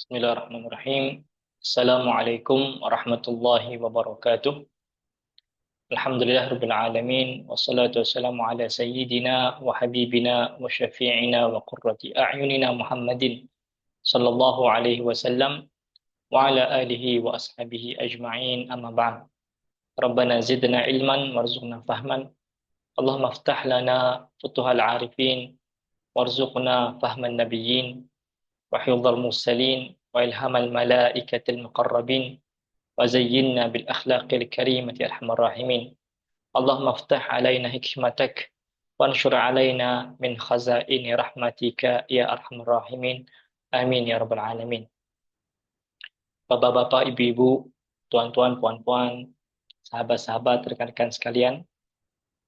Bismillahirrahmanirrahim. Assalamualaikum warahmatullahi wabarakatuh. Alhamdulillah rabbil alamin wassalatu wassalamu ala sayyidina wa habibina wa syafi'ina wa qurrati a'yunina Muhammadin sallallahu alaihi wasallam wa ala alihi wa ashabihi ajma'in amma ba'd. Rabbana zidna ilman warzuqna fahman. Allahumma aftah lana futuhal arifin warzuqna fahman nabiyyin وحفظ المرسلين وإلهام الملائكة المقربين وزينا بالأخلاق الكريمة يا أرحم الراحمين اللهم افتح علينا حكمتك وانشر علينا من خزائن رحمتك يا أرحم الراحمين آمين يا رب العالمين. Bapak-bapak, ibu-ibu, tuan-tuan, puan-puan, sahabat-sahabat, rekan-rekan sekalian,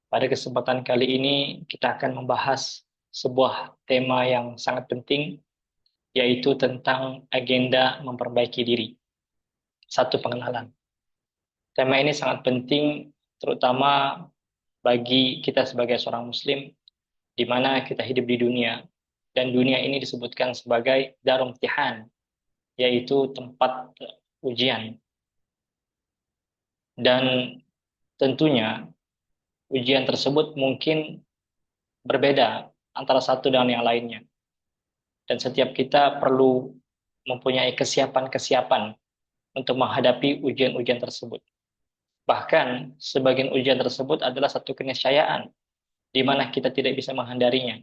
pada kesempatan kali ini kita akan membahas sebuah tema yang sangat penting, yaitu tentang agenda memperbaiki diri. Satu pengenalan. Tema ini sangat penting, terutama bagi kita sebagai seorang muslim, di mana kita hidup di dunia, dan dunia ini disebutkan sebagai darul imtihan, yaitu tempat ujian. Dan tentunya ujian tersebut mungkin berbeda antara satu dengan yang lainnya. Dan setiap kita perlu mempunyai kesiapan-kesiapan untuk menghadapi ujian-ujian tersebut. Bahkan sebagian ujian tersebut adalah satu keniscayaan di mana kita tidak bisa menghindarinya,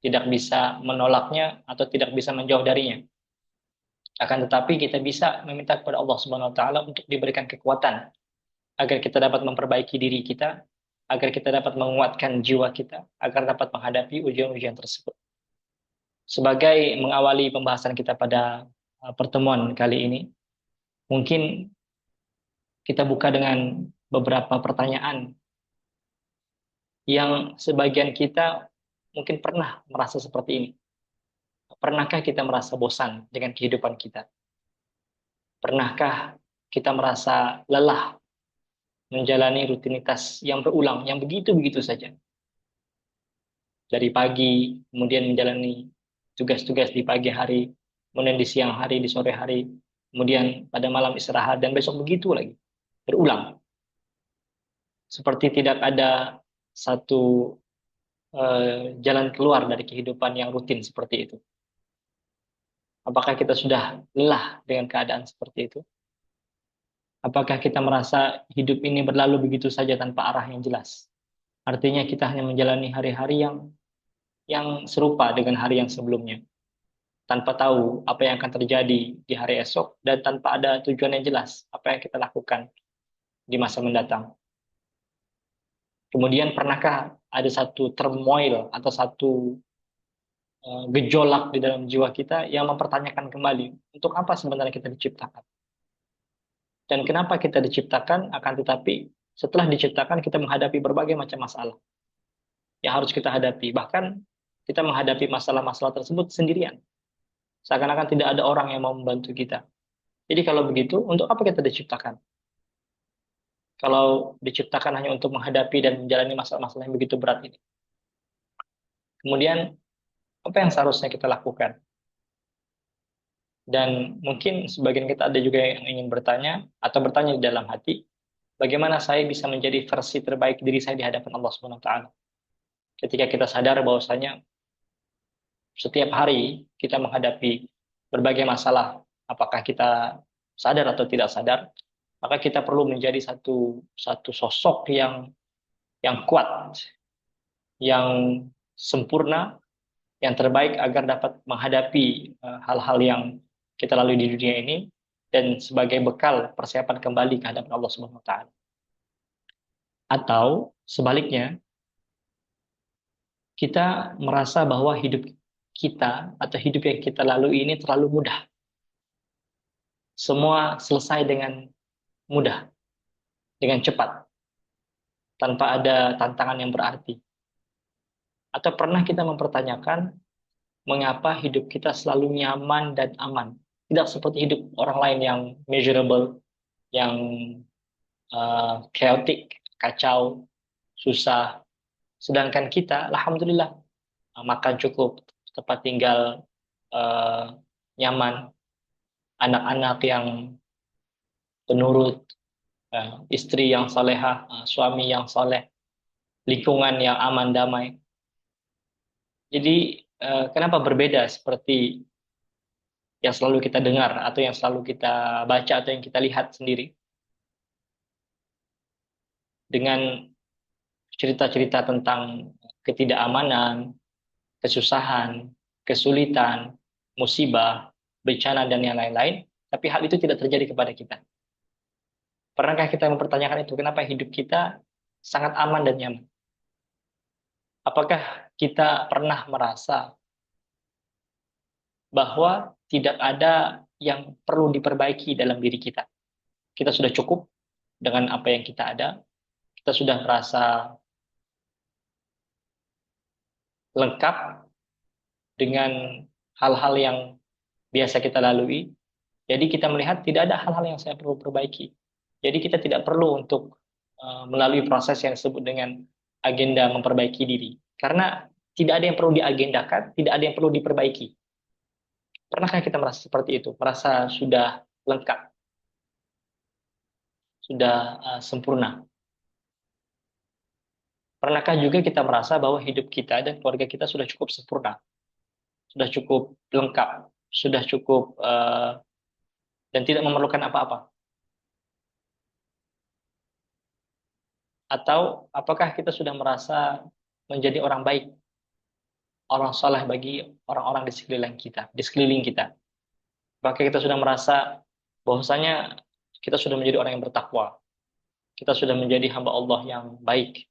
tidak bisa menolaknya atau tidak bisa menjauh darinya. Akan tetapi kita bisa meminta kepada Allah Subhanahu wa taala untuk diberikan kekuatan agar kita dapat memperbaiki diri kita, agar kita dapat menguatkan jiwa kita, agar dapat menghadapi ujian-ujian tersebut. Sebagai mengawali pembahasan kita pada pertemuan kali ini, mungkin kita buka dengan beberapa pertanyaan yang sebagian kita mungkin pernah merasa seperti ini. Pernahkah kita merasa bosan dengan kehidupan kita? Pernahkah kita merasa lelah menjalani rutinitas yang berulang, yang begitu-begitu saja? Dari pagi, kemudian menjalani tugas-tugas di pagi hari, kemudian di siang hari, di sore hari, kemudian pada malam istirahat, dan besok begitu lagi. Berulang. Seperti tidak ada satu jalan keluar dari kehidupan yang rutin seperti itu. Apakah kita sudah lelah dengan keadaan seperti itu? Apakah kita merasa hidup ini berlalu begitu saja tanpa arah yang jelas? Artinya kita hanya menjalani hari-hari yang serupa dengan hari yang sebelumnya, tanpa tahu apa yang akan terjadi di hari esok dan tanpa ada tujuan yang jelas apa yang kita lakukan di masa mendatang. Kemudian pernahkah ada satu turmoil atau satu gejolak di dalam jiwa kita yang mempertanyakan kembali untuk apa sebenarnya kita diciptakan? Dan kenapa kita diciptakan, akan tetapi setelah diciptakan kita menghadapi berbagai macam masalah yang harus kita hadapi. Bahkan kita menghadapi masalah-masalah tersebut sendirian. Seakan-akan tidak ada orang yang mau membantu kita. Jadi kalau begitu, untuk apa kita diciptakan? Kalau diciptakan hanya untuk menghadapi dan menjalani masalah-masalah yang begitu berat ini. Kemudian, apa yang seharusnya kita lakukan? Dan mungkin sebagian kita ada juga yang ingin bertanya, atau bertanya di dalam hati, bagaimana saya bisa menjadi versi terbaik diri saya di hadapan Allah Subhanahu wa taala? Ketika kita sadar bahwasanya setiap hari kita menghadapi berbagai masalah, apakah kita sadar atau tidak sadar, maka kita perlu menjadi satu sosok yang kuat, yang sempurna, yang terbaik agar dapat menghadapi hal-hal yang kita lalui di dunia ini dan sebagai bekal persiapan kembali ke hadapan Allah Subhanahu wa taala. Atau sebaliknya, kita merasa bahwa hidup kita atau hidup yang kita lalui ini terlalu mudah. Semua selesai dengan mudah, dengan cepat, tanpa ada tantangan yang berarti. Atau pernah kita mempertanyakan mengapa hidup kita selalu nyaman dan aman? Tidak seperti hidup orang lain yang measurable, yang chaotic, kacau, susah. Sedangkan kita, alhamdulillah, makan cukup, tempat tinggal nyaman, anak-anak yang penurut, istri yang salehah, suami yang saleh, lingkungan yang aman damai. Jadi kenapa berbeda seperti yang selalu kita dengar atau yang selalu kita baca atau yang kita lihat sendiri dengan cerita-cerita tentang ketidakamanan, kesusahan, kesulitan, musibah, bencana dan yang lain-lain, tapi hal itu tidak terjadi kepada kita. Pernahkah kita mempertanyakan itu? Kenapa hidup kita sangat aman dan nyaman? Apakah kita pernah merasa bahwa tidak ada yang perlu diperbaiki dalam diri kita? Kita sudah cukup dengan apa yang kita ada. Kita sudah merasa lengkap dengan hal-hal yang biasa kita lalui. Jadi kita melihat tidak ada hal-hal yang saya perlu perbaiki. Jadi kita tidak perlu untuk melalui proses yang disebut dengan agenda memperbaiki diri. Karena tidak ada yang perlu diagendakan, tidak ada yang perlu diperbaiki. Pernahkah kita merasa seperti itu? Merasa sudah lengkap, sudah sempurna. Pernahkah juga kita merasa bahwa hidup kita dan keluarga kita sudah cukup sempurna, sudah cukup lengkap, sudah cukup dan tidak memerlukan apa-apa? Atau apakah kita sudah merasa menjadi orang baik, orang saleh bagi orang-orang di sekeliling kita? Apakah kita sudah merasa bahwasanya kita sudah menjadi orang yang bertakwa, kita sudah menjadi hamba Allah yang baik,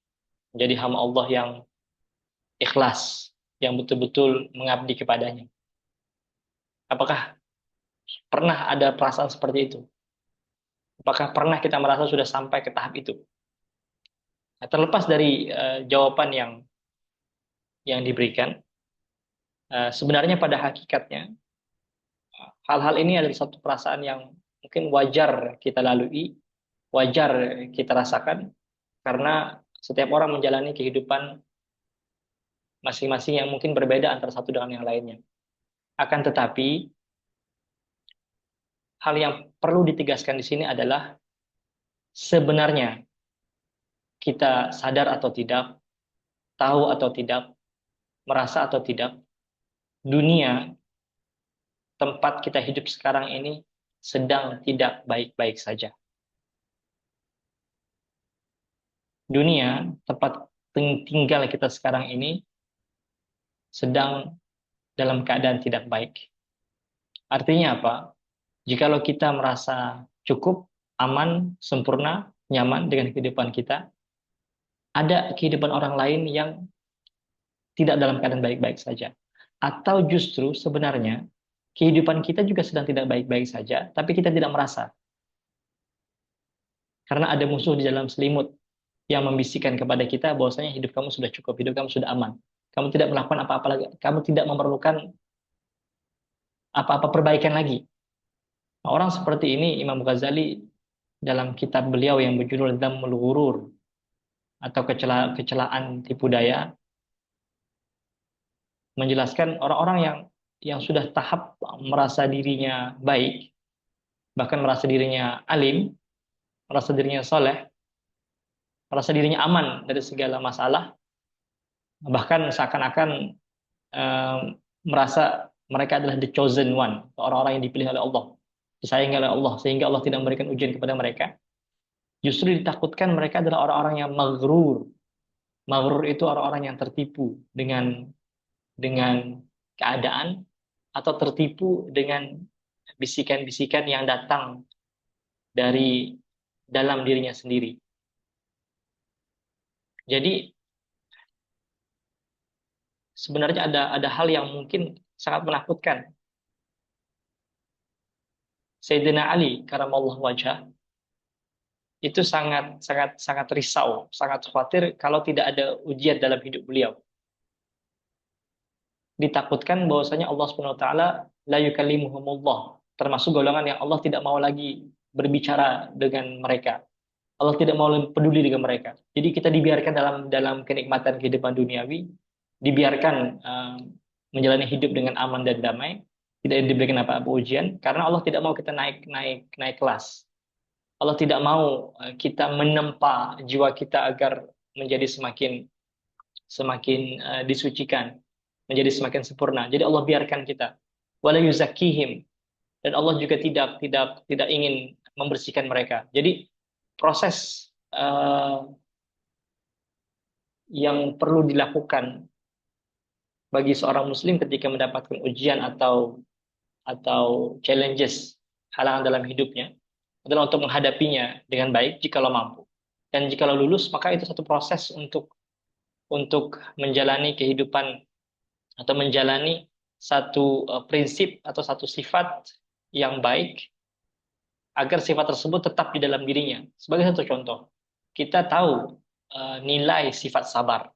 menjadi hamba Allah yang ikhlas, yang betul-betul mengabdi kepadanya? Apakah pernah ada perasaan seperti itu? Apakah pernah kita merasa sudah sampai ke tahap itu? Nah, terlepas dari jawaban yang diberikan, sebenarnya pada hakikatnya hal-hal ini adalah satu perasaan yang mungkin wajar kita lalui, wajar kita rasakan, karena setiap orang menjalani kehidupan masing-masing yang mungkin berbeda antara satu dengan yang lainnya. Akan tetapi, hal yang perlu ditegaskan di sini adalah sebenarnya kita sadar atau tidak, tahu atau tidak, merasa atau tidak, dunia tempat kita hidup sekarang ini sedang tidak baik-baik saja. Dunia tempat tinggal kita sekarang ini sedang dalam keadaan tidak baik. Artinya apa? Jikalau kita merasa cukup, aman, sempurna, nyaman dengan kehidupan kita, ada kehidupan orang lain yang tidak dalam keadaan baik-baik saja. Atau justru sebenarnya kehidupan kita juga sedang tidak baik-baik saja, tapi kita tidak merasa. Karena ada musuh di dalam selimut yang membisikkan kepada kita bahwasanya hidup kamu sudah cukup, hidup kamu sudah aman. Kamu tidak melakukan apa-apa lagi, kamu tidak memerlukan apa-apa perbaikan lagi. Nah, orang seperti ini Imam Ghazali dalam kitab beliau yang berjudul Dhammul Ghurur atau kecelaan tipu daya menjelaskan orang-orang yang sudah tahap merasa dirinya baik, bahkan merasa dirinya alim, merasa dirinya soleh, merasa dirinya aman dari segala masalah, bahkan seakan-akan merasa mereka adalah the chosen one, orang-orang yang dipilih oleh Allah, disayangi oleh Allah, sehingga Allah tidak memberikan ujian kepada mereka. Justru ditakutkan mereka adalah orang-orang yang maghrur. Maghrur itu orang-orang yang tertipu dengan keadaan atau tertipu dengan bisikan-bisikan yang datang dari dalam dirinya sendiri. Jadi sebenarnya ada hal yang mungkin sangat menakutkan. Sayyidina Ali karamallahu wajhah itu sangat risau, sangat khawatir kalau tidak ada ujian dalam hidup beliau. Ditakutkan bahwasanya Allah Subhanahu wa taala la yukallimuhumullah, termasuk golongan yang Allah tidak mau lagi berbicara dengan mereka. Allah tidak mau peduli dengan mereka. Jadi kita dibiarkan dalam kenikmatan kehidupan duniawi, dibiarkan menjalani hidup dengan aman dan damai, tidak diberikan apa-apa ujian karena Allah tidak mau kita naik naik naik kelas. Allah tidak mau kita menempa jiwa kita agar menjadi semakin semakin disucikan, menjadi semakin sempurna. Jadi Allah biarkan kita. Wala yuzakihim, dan Allah juga tidak ingin membersihkan mereka. Jadi proses yang perlu dilakukan bagi seorang muslim ketika mendapatkan ujian atau challenges, halangan dalam hidupnya adalah untuk menghadapinya dengan baik jikalau mampu. Dan jikalau lulus, maka itu satu proses untuk menjalani kehidupan atau menjalani satu prinsip atau satu sifat yang baik agar sifat tersebut tetap di dalam dirinya. Sebagai satu contoh, kita tahu nilai sifat sabar.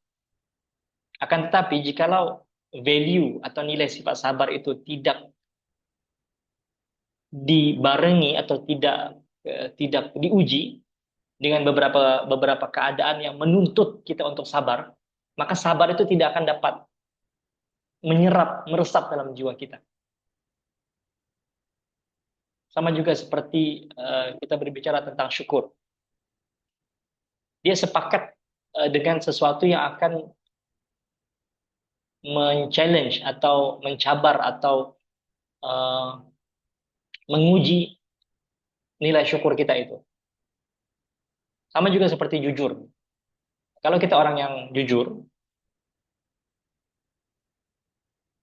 Akan tetapi jikalau value atau nilai sifat sabar itu tidak dibarengi atau tidak diuji dengan beberapa beberapa keadaan yang menuntut kita untuk sabar, maka sabar itu tidak akan dapat meresap dalam jiwa kita. Sama juga seperti kita berbicara tentang syukur. Dia sepakat dengan sesuatu yang akan men-challenge atau mencabar atau menguji nilai syukur kita itu. Sama juga seperti jujur. Kalau kita orang yang jujur,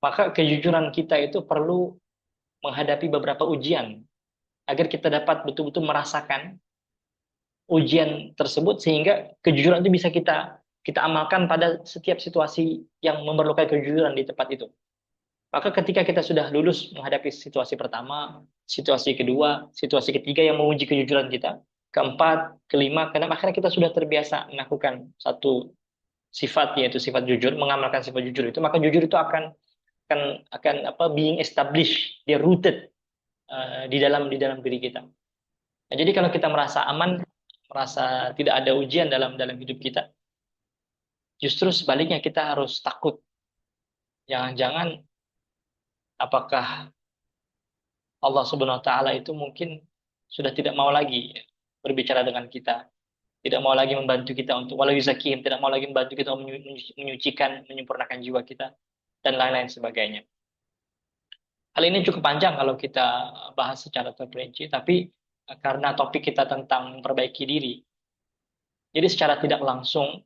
maka kejujuran kita itu perlu menghadapi beberapa ujian agar kita dapat betul-betul merasakan ujian tersebut sehingga kejujuran itu bisa kita amalkan pada setiap situasi yang memerlukan kejujuran di tempat itu. Maka ketika kita sudah lulus menghadapi situasi pertama, situasi kedua, situasi ketiga yang menguji kejujuran kita, keempat, kelima, keenam, akhirnya kita sudah terbiasa melakukan satu sifat, yaitu sifat jujur, mengamalkan sifat jujur itu, maka jujur itu akan being established, dia rooted di dalam diri kita. Nah, jadi kalau kita merasa aman, merasa tidak ada ujian dalam hidup kita, justru sebaliknya kita harus takut. Jangan-jangan apakah Allah Subhanahu wa taala itu mungkin sudah tidak mau lagi berbicara dengan kita, tidak mau lagi membantu kita untuk walau yuzakim, tidak mau lagi membantu kita untuk menyucikan, menyempurnakan jiwa kita dan lain-lain sebagainya. Hal ini cukup panjang kalau kita bahas secara terperinci, tapi karena topik kita tentang memperbaiki diri, jadi secara tidak langsung,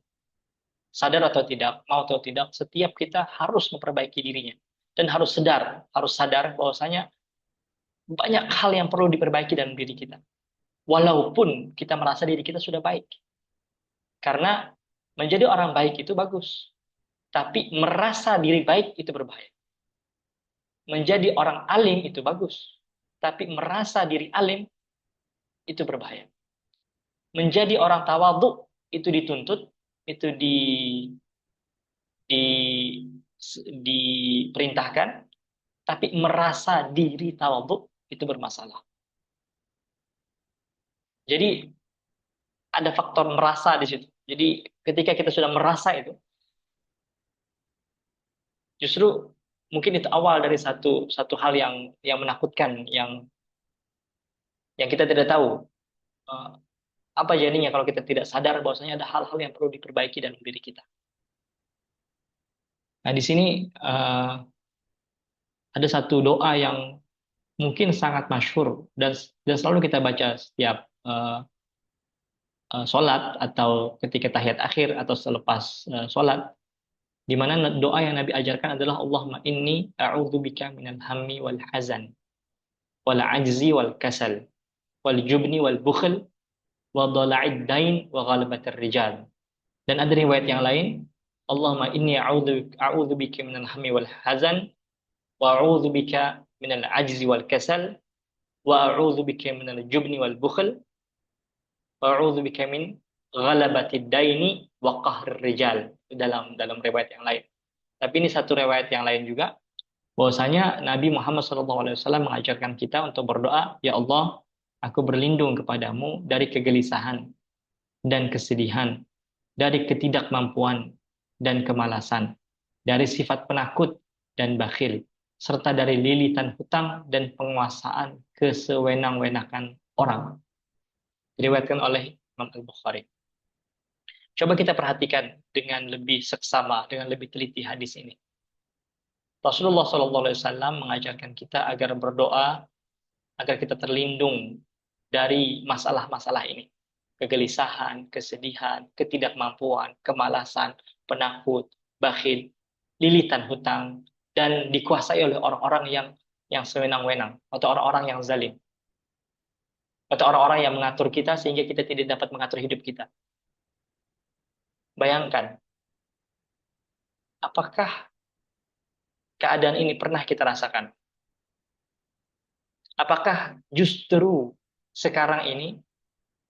sadar atau tidak, mau atau tidak, setiap kita harus memperbaiki dirinya dan harus sadar bahwasanya banyak hal yang perlu diperbaiki dalam diri kita. Walaupun kita merasa diri kita sudah baik. Karena menjadi orang baik itu bagus. Tapi merasa diri baik itu berbahaya. Menjadi orang alim itu bagus. Tapi merasa diri alim itu berbahaya. Menjadi orang tawadhu itu dituntut, itu di, diperintahkan, tapi merasa diri tawadhu itu bermasalah. Jadi ada faktor merasa di situ. Jadi ketika kita sudah merasa itu, justru mungkin itu awal dari satu hal yang menakutkan, yang kita tidak tahu apa jadinya kalau kita tidak sadar bahwasanya ada hal-hal yang perlu diperbaiki dalam diri kita. Nah, di sini ada satu doa yang mungkin sangat masyhur dan selalu kita baca setiap sholat atau ketika tahiyat akhir atau selepas sholat, di mana doa yang Nabi ajarkan adalah Allahumma inni a'udzubika minal hammi wal hazan wal ajzi wal kasal wal jubni wal bukhl wa dhala'id dain wa ghalabatir rijal. Dan ada riwayat yang lain, Allahumma inni a'udzubika minal hammi wal hazan wa a'udzubika minal ajzi wal kasal wa a'udzubika minal jubni wal bukhl wa a'udzubika min ghalabatid daini wa qahrir rijal. Dalam riwayat yang lain. Tapi ini satu riwayat yang lain juga, bahwasanya Nabi Muhammad SAW mengajarkan kita untuk berdoa, ya Allah, aku berlindung kepadamu dari kegelisahan dan kesedihan, dari ketidakmampuan dan kemalasan, dari sifat penakut dan bakhil, serta dari lilitan hutang dan penguasaan kesewenang-wenangan orang. Diriwayatkan oleh Imam Al-Bukhari. Coba kita perhatikan dengan lebih seksama, dengan lebih teliti hadis ini. Rasulullah SAW mengajarkan kita agar berdoa, agar kita terlindung dari masalah-masalah ini. Kegelisahan, kesedihan, ketidakmampuan, kemalasan, penakut, bakhil, lilitan hutang, dan dikuasai oleh orang-orang yang sewenang-wenang, atau orang-orang yang zalim, atau orang-orang yang mengatur kita sehingga kita tidak dapat mengatur hidup kita. Bayangkan, apakah keadaan ini pernah kita rasakan? Apakah justru sekarang ini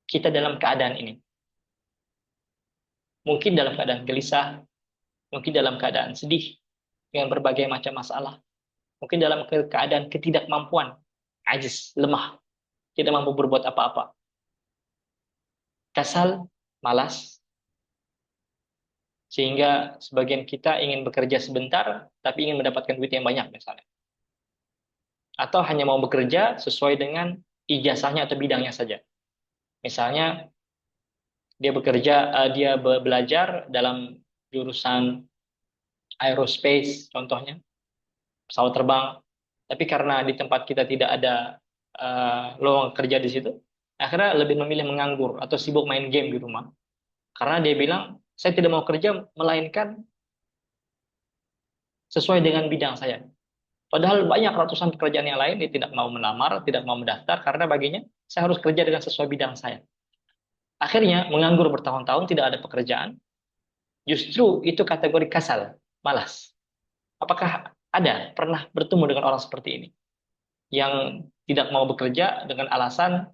kita dalam keadaan ini? Mungkin dalam keadaan gelisah, mungkin dalam keadaan sedih dengan berbagai macam masalah, mungkin dalam keadaan ketidakmampuan, ajiz, lemah, tidak mampu berbuat apa-apa, kasal, malas, sehingga sebagian kita ingin bekerja sebentar, tapi ingin mendapatkan duit yang banyak misalnya. Atau hanya mau bekerja sesuai dengan ijazahnya atau bidangnya saja. Misalnya dia belajar dalam jurusan aerospace contohnya, pesawat terbang, tapi karena di tempat kita tidak ada lowongan kerja di situ, akhirnya lebih memilih menganggur atau sibuk main game di rumah. Karena dia bilang, saya tidak mau kerja melainkan sesuai dengan bidang saya. Padahal banyak ratusan pekerjaan yang lain, dia tidak mau melamar, tidak mau mendaftar, karena baginya saya harus kerja dengan sesuai bidang saya. Akhirnya menganggur bertahun-tahun, tidak ada pekerjaan. Justru itu kategori kasal, malas. Apakah pernah bertemu dengan orang seperti ini? Yang tidak mau bekerja dengan alasan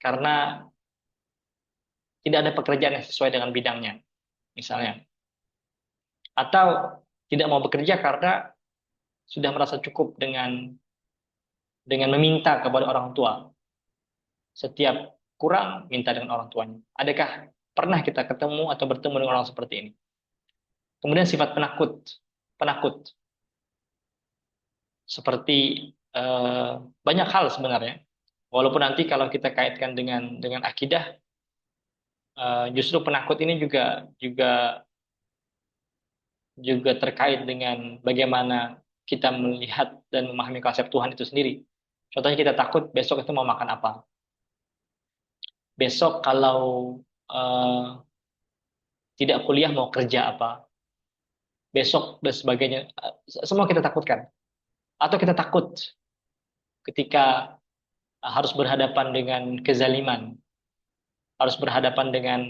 karena tidak ada pekerjaan yang sesuai dengan bidangnya, misalnya. Atau tidak mau bekerja karena sudah merasa cukup dengan meminta kepada orang tua. Setiap kurang, minta dengan orang tuanya. Adakah pernah kita ketemu atau bertemu dengan orang seperti ini? Kemudian sifat penakut. Penakut. Seperti banyak hal sebenarnya. Walaupun nanti kalau kita kaitkan dengan akidah, justru penakut ini juga terkait dengan bagaimana kita melihat dan memahami konsep Tuhan itu sendiri. Contohnya kita takut besok itu mau makan apa. Besok kalau eh, tidak kuliah mau kerja apa. Besok dan sebagainya. Semua kita takutkan. Atau kita takut ketika harus berhadapan dengan kezaliman, harus berhadapan dengan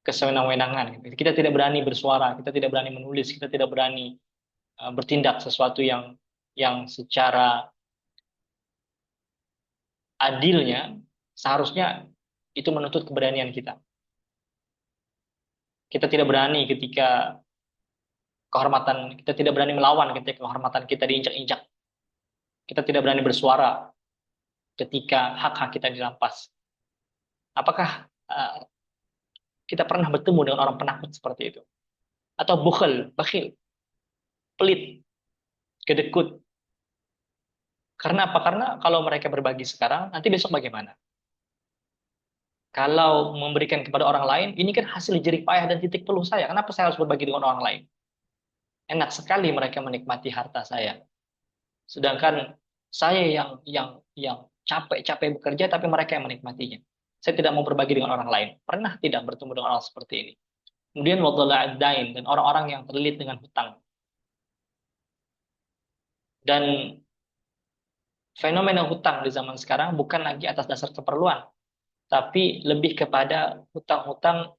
kesewenang-wenangan. Kita tidak berani bersuara, kita tidak berani menulis, kita tidak berani bertindak sesuatu yang secara adilnya seharusnya itu menuntut keberanian kita. Kita tidak berani ketika kita tidak berani melawan ketika kehormatan kita diinjak-injak. Kita tidak berani bersuara ketika hak-hak kita dirampas. Apakah kita pernah bertemu dengan orang penakut seperti itu? Atau bakhil, pelit, kedekut. Karena apa? Karena kalau mereka berbagi sekarang, nanti besok bagaimana? Kalau memberikan kepada orang lain, ini kan hasil jerih payah dan titik peluh saya. Kenapa saya harus berbagi dengan orang lain? Enak sekali mereka menikmati harta saya. Sedangkan saya yang capek-capek bekerja, tapi mereka yang menikmatinya. Saya tidak mau berbagi dengan orang lain. Pernah tidak bertemu dengan orang seperti ini? Kemudian wadhala'ad-dain, dan orang-orang yang terlilit dengan hutang. Dan fenomena hutang di zaman sekarang bukan lagi atas dasar keperluan, tapi lebih kepada hutang-hutang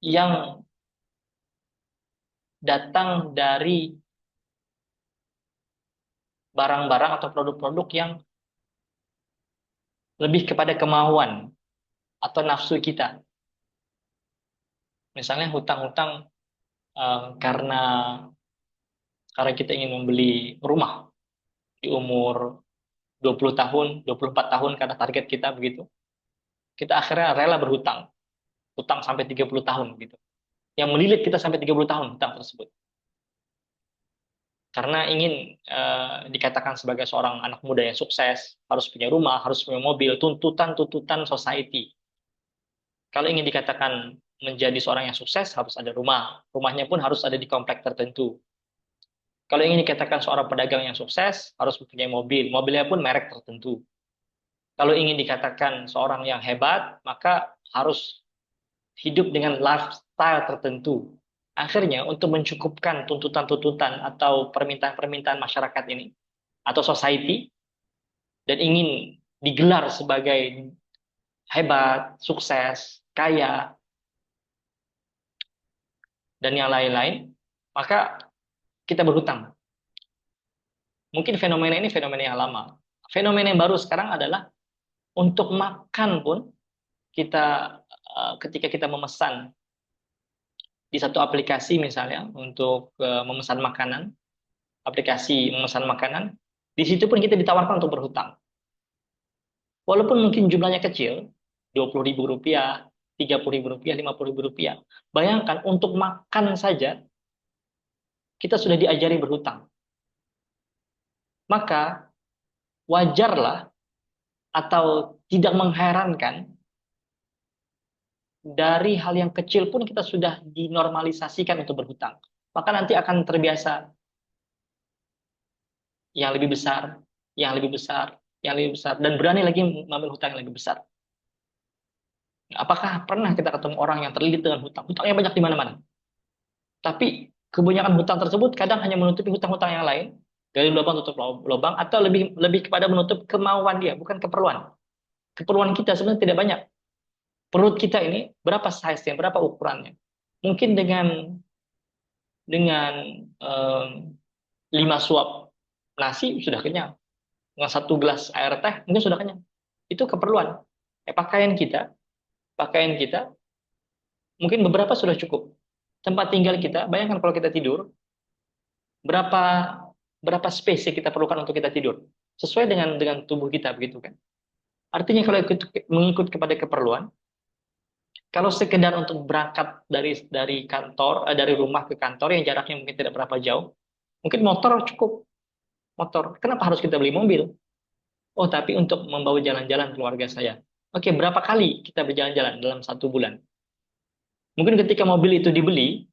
yang datang dari barang-barang atau produk-produk yang lebih kepada kemauan atau nafsu kita. Misalnya hutang-hutang karena kita ingin membeli rumah di umur 20 tahun, 24 tahun karena target kita begitu. Kita akhirnya rela berhutang. Hutang sampai 30 tahun gitu. Yang melilit kita sampai 30 tahun hutang tersebut. karena ingin dikatakan sebagai seorang anak muda yang sukses, harus punya rumah, harus punya mobil, tuntutan-tuntutan society. Kalau ingin dikatakan menjadi seorang yang sukses, harus ada rumah. Rumahnya pun harus ada di komplek tertentu. Kalau ingin dikatakan seorang pedagang yang sukses, harus mempunyai mobil. Mobilnya pun merek tertentu. Kalau ingin dikatakan seorang yang hebat, maka harus hidup dengan lifestyle tertentu. Akhirnya, untuk mencukupkan tuntutan-tuntutan atau permintaan-permintaan masyarakat ini, atau society, dan ingin digelar sebagai hebat, sukses, kaya, dan yang lain-lain, maka kita berhutang. Mungkin fenomena ini fenomena yang lama. Fenomena yang baru sekarang adalah untuk makan pun kita ketika kita memesan di satu aplikasi misalnya untuk memesan makanan, aplikasi memesan makanan, di situ pun kita ditawarkan untuk berhutang. Walaupun mungkin jumlahnya kecil, 20.000 rupiah, 30.000 rupiah, 50.000 rupiah. Bayangkan untuk makan saja kita sudah diajari berhutang. Maka wajarlah atau tidak mengherankan dari hal yang kecil pun kita sudah dinormalisasikan untuk berhutang. Maka nanti akan terbiasa yang lebih besar, yang lebih besar, yang lebih besar, dan berani lagi mengambil hutang yang lebih besar. Apakah pernah kita ketemu orang yang terlilit dengan hutang? Hutangnya banyak di mana-mana. Tapi kebanyakan hutang tersebut kadang hanya menutupi hutang-hutang yang lain, dari lubang tutup lubang, atau lebih kepada menutup kemauan dia, bukan keperluan. Keperluan kita sebenarnya tidak banyak. Perut kita ini berapa size-nya, berapa ukurannya? Mungkin dengan 5 suap nasi sudah kenyang. Dengan 1 gelas air teh mungkin sudah kenyang. Itu keperluan. Pakaian kita mungkin beberapa sudah cukup. Tempat tinggal kita, bayangkan kalau kita tidur, berapa berapa space yang kita perlukan untuk kita tidur. Sesuai dengan tubuh kita begitu kan. Artinya kalau mengikut kepada keperluan, kalau sekedar untuk berangkat dari kantor, dari rumah ke kantor yang jaraknya mungkin tidak berapa jauh, mungkin motor cukup. Motor. Kenapa harus kita beli mobil? Oh, tapi untuk membawa jalan-jalan keluarga saya. Oke, berapa kali kita berjalan-jalan dalam 1 bulan? Mungkin ketika mobil itu dibeli,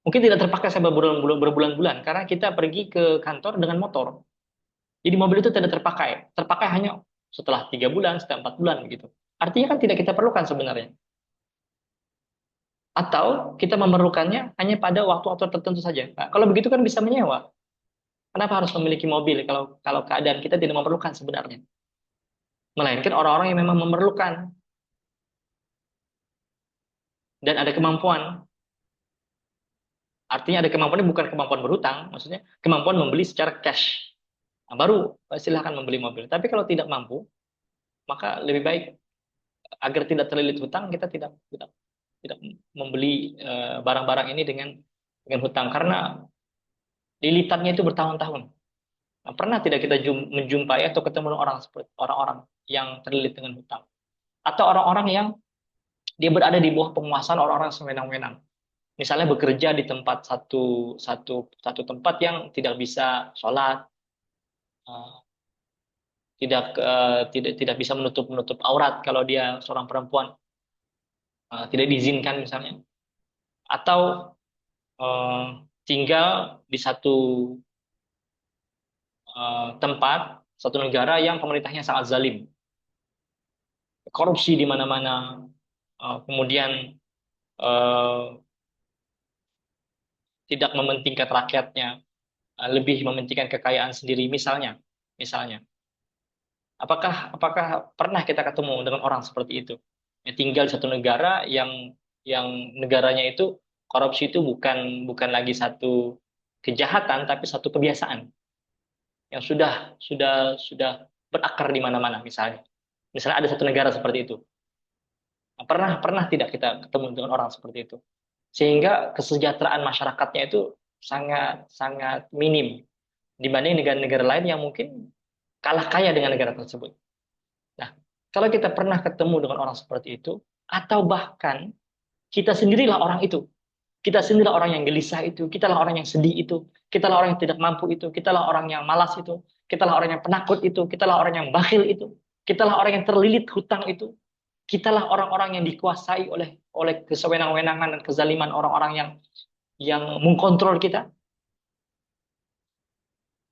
mungkin tidak terpakai sampai berbulan-bulan karena kita pergi ke kantor dengan motor. Jadi mobil itu tidak terpakai. Terpakai hanya setelah 3 bulan, setelah 4 bulan begitu. Artinya kan tidak kita perlukan sebenarnya. Atau kita memerlukannya hanya pada waktu-waktu tertentu saja. Nah, kalau begitu kan bisa menyewa. Kenapa harus memiliki mobil kalau keadaan kita tidak memerlukan sebenarnya? Melainkan orang-orang yang memang memerlukan dan ada kemampuan. Artinya ada kemampuan ini bukan kemampuan berhutang, maksudnya kemampuan membeli secara cash. Nah, baru silahkan membeli mobil. Tapi kalau tidak mampu, maka lebih baik agar tidak terlilit hutang kita tidak membeli barang-barang ini dengan hutang karena lilitannya itu bertahun-tahun. Nah, pernah tidak kita menjumpai atau ketemu orang seperti orang-orang yang terlilit dengan hutang atau orang-orang yang dia berada di bawah penguasaan orang-orang sewenang-wenang. Misalnya bekerja di tempat satu tempat yang tidak bisa sholat, tidak bisa menutup aurat kalau dia seorang perempuan, tidak diizinkan misalnya, atau tinggal di tempat, satu negara yang pemerintahnya sangat zalim, korupsi di mana-mana, kemudian tidak mementingkan rakyatnya, lebih mementingkan kekayaan sendiri misalnya. Apakah pernah kita ketemu dengan orang seperti itu? Yang tinggal di satu negara yang negaranya itu korupsi itu bukan lagi satu kejahatan tapi satu kebiasaan yang sudah berakar di mana-mana misalnya. Misalnya ada satu negara seperti itu. Pernah tidak kita ketemu dengan orang seperti itu? Sehingga kesejahteraan masyarakatnya itu sangat sangat minim dibanding negara-negara lain yang mungkin kalah kaya dengan negara tersebut. Nah, kalau kita pernah ketemu dengan orang seperti itu, atau bahkan kita sendirilah orang itu, Kita sendirilah orang yang gelisah itu, kitalah orang yang sedih itu, kitalah orang yang tidak mampu itu, kitalah orang yang malas itu, kitalah orang yang penakut itu, kitalah orang yang bakhil itu, kitalah orang yang terlilit hutang itu, kitalah orang-orang yang dikuasai oleh oleh kesewenang-wenangan dan kezaliman orang-orang yang mengkontrol kita.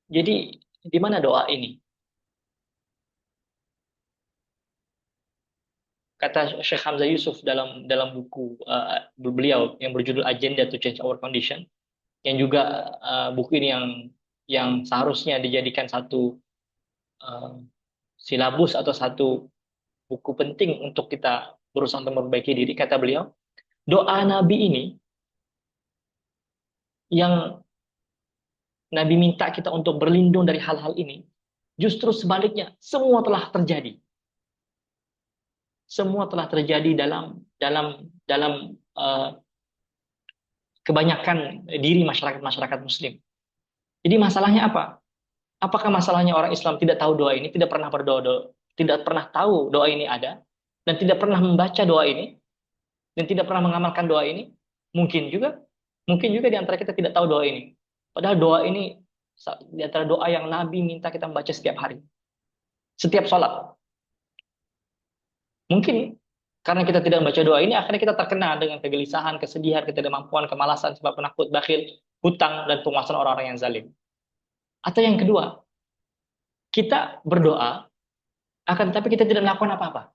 Jadi di mana doa ini? Kata Syekh Hamzah Yusuf dalam dalam buku beliau yang berjudul Agenda to Change Our Condition, yang juga buku ini yang seharusnya dijadikan satu eh, silabus atau satu buku penting untuk kita berusaha untuk memperbaiki diri. Kata beliau, doa Nabi ini yang Nabi minta kita untuk berlindung dari hal-hal ini, justru sebaliknya semua telah terjadi. Semua telah terjadi dalam dalam dalam kebanyakan diri masyarakat Muslim. Jadi masalahnya apa? Apakah masalahnya orang Islam tidak tahu doa ini, tidak pernah berdoa, tidak pernah tahu doa ini ada, dan tidak pernah membaca doa ini, dan tidak pernah mengamalkan doa ini? Mungkin juga di antara kita tidak tahu doa ini. Padahal doa ini di antara doa yang Nabi minta kita membaca setiap hari, setiap sholat. Mungkin karena kita tidak membaca doa ini, akhirnya kita terkena dengan kegelisahan, kesedihan, ketidakmampuan, kemalasan, sebab penakut, bakhil, hutang, dan penguasaan orang-orang yang zalim. Atau yang kedua, kita berdoa, akan tapi kita tidak melakukan apa-apa.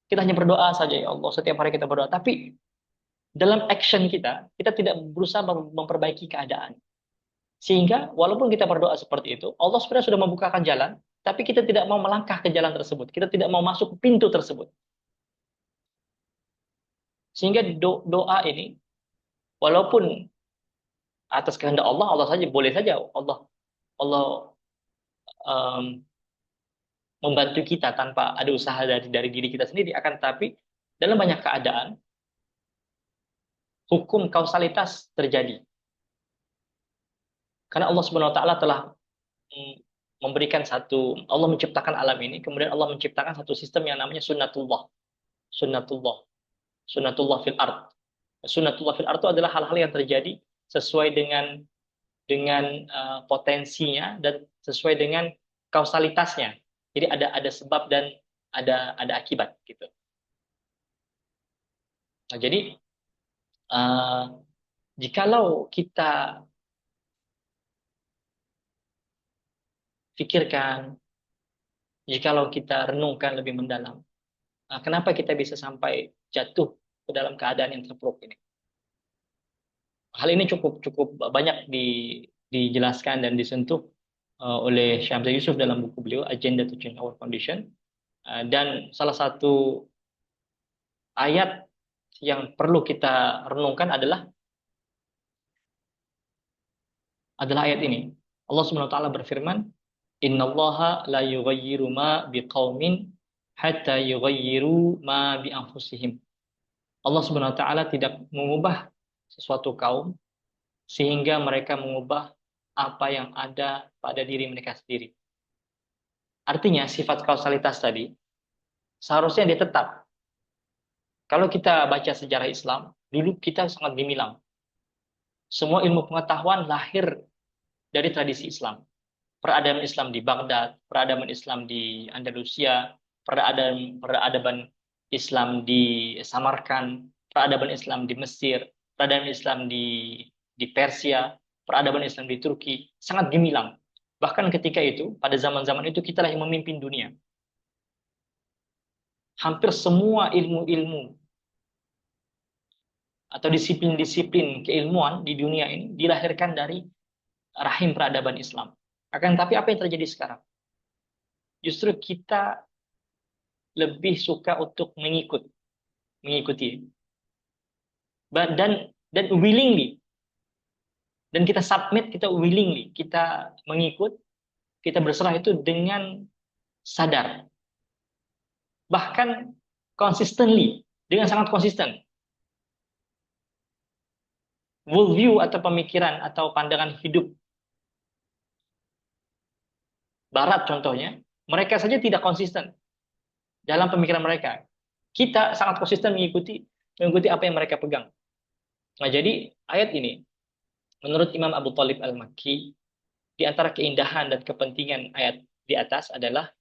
Kita hanya berdoa saja, ya Allah, setiap hari kita berdoa. Tapi dalam action kita tidak berusaha memperbaiki keadaan. Sehingga walaupun kita berdoa seperti itu, Allah sebenarnya sudah membukakan jalan, tapi kita tidak mau melangkah ke jalan tersebut. Kita tidak mau masuk ke pintu tersebut. Sehingga doa ini, walaupun atas kehendak Allah, Allah saja boleh saja Allah um, membantu kita tanpa ada usaha dari diri kita sendiri. Akan tetapi dalam banyak keadaan hukum kausalitas terjadi. Karena Allah Subhanahu wa taala telah memberikan Allah menciptakan alam ini, kemudian Allah menciptakan satu sistem yang namanya sunnatullah. Sunnatullah. Sunnatullah fil ard. Sunnatullah fil ard itu adalah hal-hal yang terjadi sesuai dengan potensinya dan sesuai dengan kausalitasnya. Jadi ada sebab dan ada akibat gitu. Nah, jadi jikalau kita pikirkan, jikalau kita renungkan lebih mendalam, kenapa kita bisa sampai jatuh ke dalam keadaan yang terpuruk ini? Hal ini cukup banyak dijelaskan dan disentuh oleh Syamsa Yusuf dalam buku beliau Agenda to Change Our Condition. Dan salah satu ayat yang perlu kita renungkan adalah ayat ini. Allah Subhanahu wa taala berfirman, "Innallaha la yughayyiru ma biqaumin hatta yughayyiru ma bi anfusihim." Allah Subhanahu wa taala tidak mengubah sesuatu kaum sehingga mereka mengubah apa yang ada pada diri mereka sendiri. Artinya sifat kausalitas tadi seharusnya dia tetap. Kalau kita baca sejarah Islam, dulu kita sangat gemilang. Semua ilmu pengetahuan lahir dari tradisi Islam. Peradaban Islam di Baghdad, peradaban Islam di Andalusia, peradaban Islam di Samarkand, peradaban Islam di Mesir, peradaban Islam di Persia, peradaban Islam di Turki, sangat gemilang. Bahkan ketika itu, pada zaman-zaman itu, kita yang memimpin dunia. Hampir semua ilmu-ilmu atau disiplin-disiplin keilmuan di dunia ini dilahirkan dari rahim peradaban Islam. Akan tapi apa yang terjadi sekarang? Justru kita lebih suka untuk mengikuti. Dan willingly. Dan kita submit, kita willingly, kita mengikut, kita berserah itu dengan sadar. Bahkan consistently, dengan sangat konsisten. Worldview atau pemikiran atau pandangan hidup Barat contohnya, mereka saja tidak konsisten dalam pemikiran mereka. Kita sangat konsisten mengikuti apa yang mereka pegang. Nah, jadi ayat ini menurut Imam Abu Thalib Al-Makki, di antara keindahan dan kepentingan ayat di atas adalah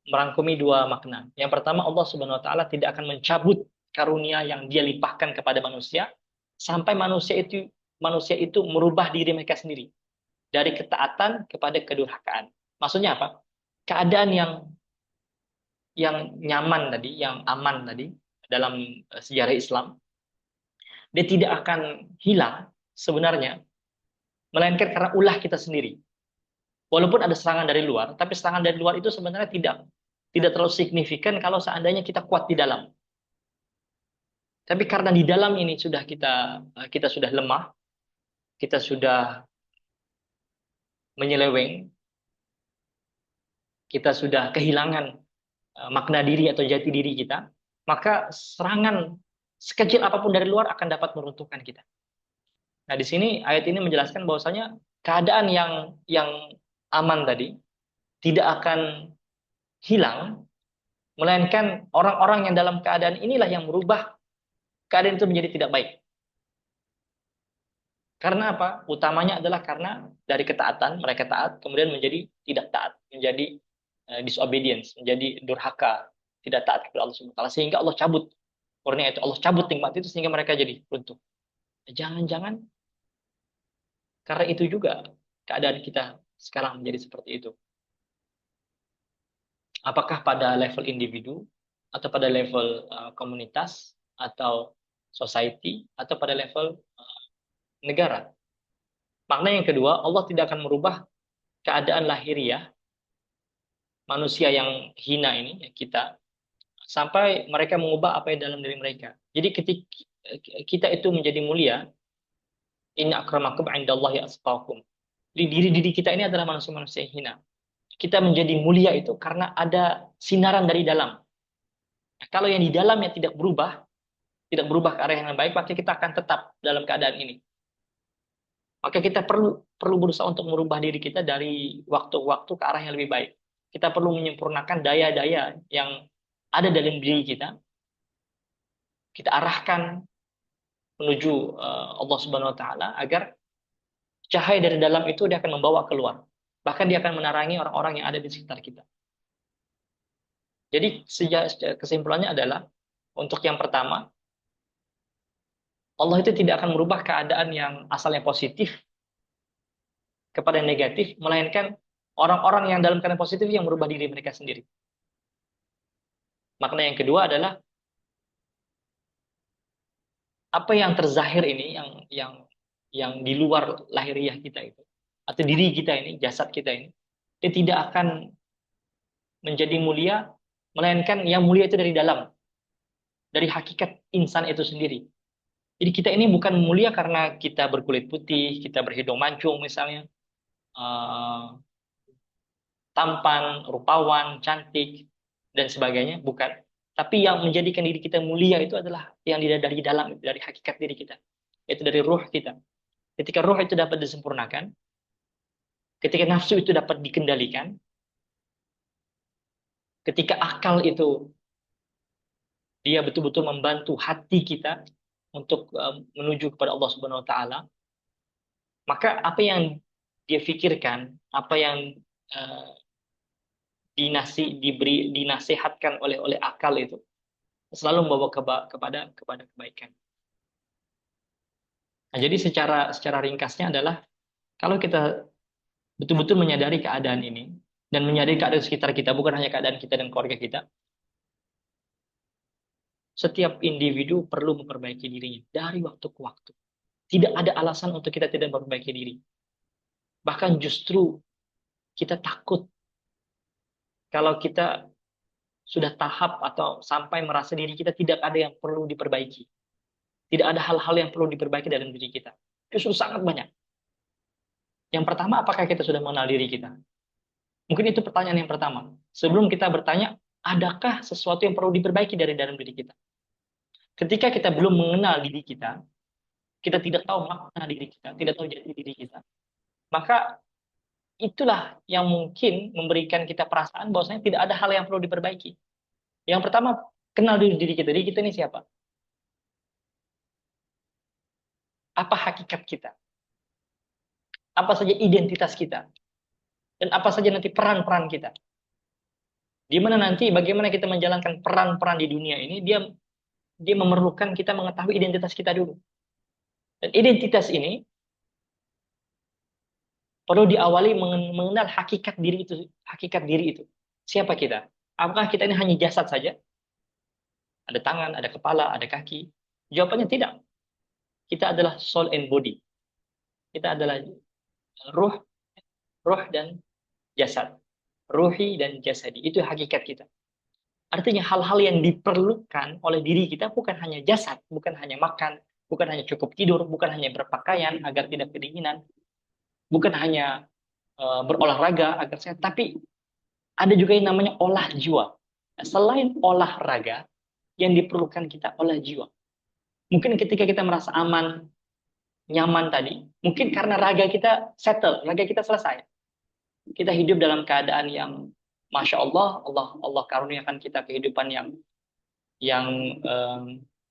merangkumi dua makna. Yang pertama, Allah Subhanahu wa taala tidak akan mencabut karunia yang Dia limpahkan kepada manusia sampai manusia itu merubah diri mereka sendiri dari ketaatan kepada kedurhakaan. Maksudnya apa? Keadaan yang nyaman tadi, yang aman tadi dalam sejarah Islam, dia tidak akan hilang sebenarnya, melainkan karena ulah kita sendiri. Walaupun ada serangan dari luar, tapi serangan dari luar itu sebenarnya tidak terlalu signifikan kalau seandainya kita kuat di dalam. Tapi karena di dalam ini sudah kita sudah lemah, kita sudah menyeleweng, kita sudah kehilangan makna diri atau jati diri kita, maka serangan sekecil apapun dari luar akan dapat meruntuhkan kita. Nah, di sini ayat ini menjelaskan bahwasanya keadaan yang aman tadi tidak akan hilang, melainkan orang-orang yang dalam keadaan inilah yang merubah keadaan itu menjadi tidak baik. Karena apa? Utamanya adalah karena dari ketaatan, mereka taat, kemudian menjadi tidak taat, menjadi disobedience, menjadi durhaka, tidak taat kepada Allah Subhanahu wa taala, sehingga Allah cabut kurnia itu, Allah cabut nikmat itu sehingga mereka jadi runtuh. Jangan-jangan karena itu juga keadaan kita sekarang menjadi seperti itu. Apakah pada level individu, atau pada level komunitas, atau society, atau pada level negara. Makna yang kedua, Allah tidak akan merubah keadaan lahiriah manusia yang hina ini, ya kita, sampai mereka mengubah apa yang dalam diri mereka. Jadi ketika kita itu menjadi mulia, inna akramakum indallahi atqakum. Di diri-diri kita ini adalah manusia-manusia yang hina. Kita menjadi mulia itu karena ada sinaran dari dalam. Nah, kalau yang di dalamnya tidak berubah ke arah yang baik, maka kita akan tetap dalam keadaan ini. Maka kita perlu berusaha untuk merubah diri kita dari waktu-waktu ke arah yang lebih baik. Kita perlu menyempurnakan daya-daya yang ada dalam diri kita. Kita arahkan menuju Allah Subhanahu wa taala agar cahaya dari dalam itu dia akan membawa keluar. Bahkan dia akan menerangi orang-orang yang ada di sekitar kita. Jadi kesimpulannya adalah untuk yang pertama, Allah itu tidak akan merubah keadaan yang asalnya positif kepada yang negatif, melainkan orang-orang yang dalam keadaan positif yang merubah diri mereka sendiri. Makna yang kedua adalah apa yang terzahir ini, yang di luar lahiriah kita itu, atau diri kita ini, jasad kita ini, dia tidak akan menjadi mulia, melainkan yang mulia itu dari dalam, dari hakikat insan itu sendiri. Jadi kita ini bukan mulia karena kita berkulit putih, kita berhidung mancung misalnya, tampan, rupawan, cantik, dan sebagainya, bukan. Tapi yang menjadikan diri kita mulia itu adalah yang dari dalam, dari hakikat diri kita, yaitu dari ruh kita. Ketika ruh itu dapat disempurnakan, ketika nafsu itu dapat dikendalikan, ketika akal itu dia betul-betul membantu hati kita untuk menuju kepada Allah Subhanahu wa taala, maka apa yang dia pikirkan, apa yang uh, dinasihatkan oleh akal itu selalu membawa kepada kebaikan. Nah, jadi secara ringkasnya adalah kalau kita betul-betul menyadari keadaan ini dan menyadari keadaan sekitar kita, bukan hanya keadaan kita dan keluarga kita, setiap individu perlu memperbaiki dirinya dari waktu ke waktu. Tidak ada alasan untuk kita tidak memperbaiki diri. Bahkan justru kita takut kalau kita sudah tahap atau sampai merasa diri kita tidak ada yang perlu diperbaiki. Tidak ada hal-hal yang perlu diperbaiki dalam diri kita. Justru sangat banyak. Yang pertama, apakah kita sudah mengenal diri kita? Mungkin itu pertanyaan yang pertama. Sebelum kita bertanya, adakah sesuatu yang perlu diperbaiki dari dalam diri kita? Ketika kita belum mengenal diri kita tidak tahu makna diri kita, tidak tahu jati diri kita, maka itulah yang mungkin memberikan kita perasaan bahwasanya tidak ada hal yang perlu diperbaiki. Yang pertama, kenal diri kita. Diri kita ini siapa? apa hakikat kita, apa saja identitas kita, dan apa saja nanti peran-peran kita. Di mana nanti bagaimana kita menjalankan peran-peran di dunia ini, dia memerlukan kita mengetahui identitas kita dulu. Dan identitas ini perlu diawali mengenal hakikat diri itu. Siapa kita? Apakah kita ini hanya jasad saja? Ada tangan, ada kepala, ada kaki? Jawabannya tidak. Kita adalah soul and body. Kita adalah ruh, ruh dan jasad. Ruhi dan jasadi. Itu hakikat kita. Artinya hal-hal yang diperlukan oleh diri kita bukan hanya jasad, bukan hanya makan, bukan hanya cukup tidur, bukan hanya berpakaian agar tidak kedinginan, bukan hanya berolahraga agar sehat, tapi ada juga yang namanya olah jiwa. Selain olahraga, yang diperlukan kita olah jiwa. Mungkin ketika kita merasa aman, nyaman tadi, mungkin karena raga kita settle, raga kita selesai. Kita hidup dalam keadaan yang Masya Allah, Allah karuniakan kita kehidupan yang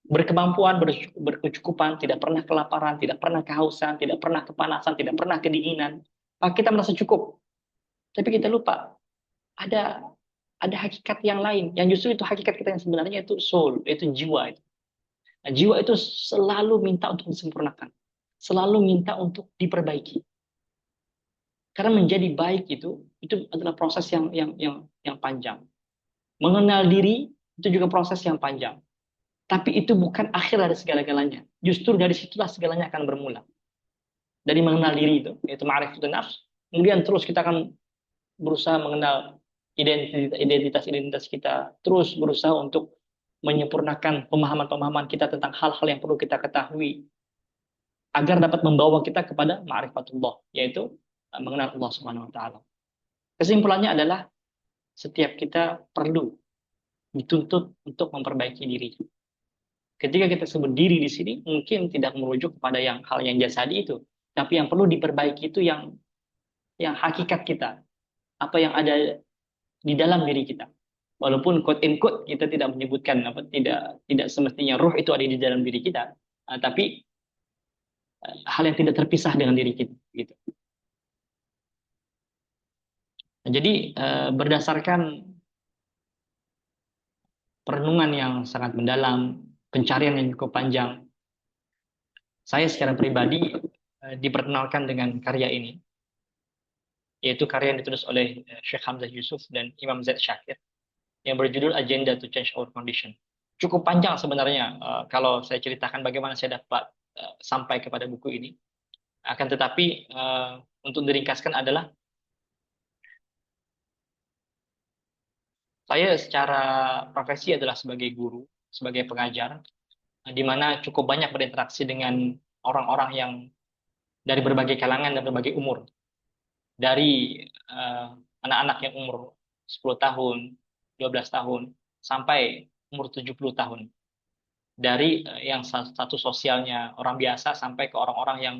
berkemampuan, berkecukupan, tidak pernah kelaparan, tidak pernah kehausan, tidak pernah kepanasan, tidak pernah kedinginan. Maka kita merasa cukup. Tapi kita lupa ada hakikat yang lain, yang justru itu hakikat kita yang sebenarnya itu soul, itu jiwa. Nah, jiwa itu selalu minta untuk disempurnakan, selalu minta untuk diperbaiki. Karena menjadi baik itu adalah proses yang panjang. Mengenal diri itu juga proses yang panjang. Tapi itu bukan akhir dari segala-galanya. Justru dari situlah segalanya akan bermula. Dari mengenal diri itu, yaitu ma'rifatun nafs. Kemudian terus kita akan berusaha mengenal identitas kita. Terus berusaha untuk menyempurnakan pemahaman-pemahaman kita tentang hal-hal yang perlu kita ketahui. Agar dapat membawa kita kepada ma'rifatullah, yaitu mengenal Allah Subhanahu wa taala. Kesimpulannya adalah setiap kita perlu dituntut untuk memperbaiki diri. Ketika kita sebut diri di sini mungkin tidak merujuk kepada hal yang jasadi itu, tapi yang perlu diperbaiki itu yang hakikat kita, apa yang ada di dalam diri kita. Walaupun quote in quote kita tidak menyebutkan tidak semestinya ruh itu ada di dalam diri kita, tapi hal yang tidak terpisah dengan diri kita gitu. Jadi berdasarkan perenungan yang sangat mendalam, pencarian yang cukup panjang, saya secara pribadi diperkenalkan dengan karya ini, yaitu karya yang ditulis oleh Syekh Hamzah Yusuf dan Imam Zaid Syakir, yang berjudul Agenda to Change Our Condition. Cukup panjang sebenarnya kalau saya ceritakan bagaimana saya dapat sampai kepada buku ini. Akan tetapi untuk diringkaskan adalah saya secara profesi adalah sebagai guru, sebagai pengajar, di mana cukup banyak berinteraksi dengan orang-orang yang dari berbagai kalangan dan berbagai umur. Dari anak-anak yang umur 10 tahun, 12 tahun, sampai umur 70 tahun. Dari yang status sosialnya orang biasa sampai ke orang-orang yang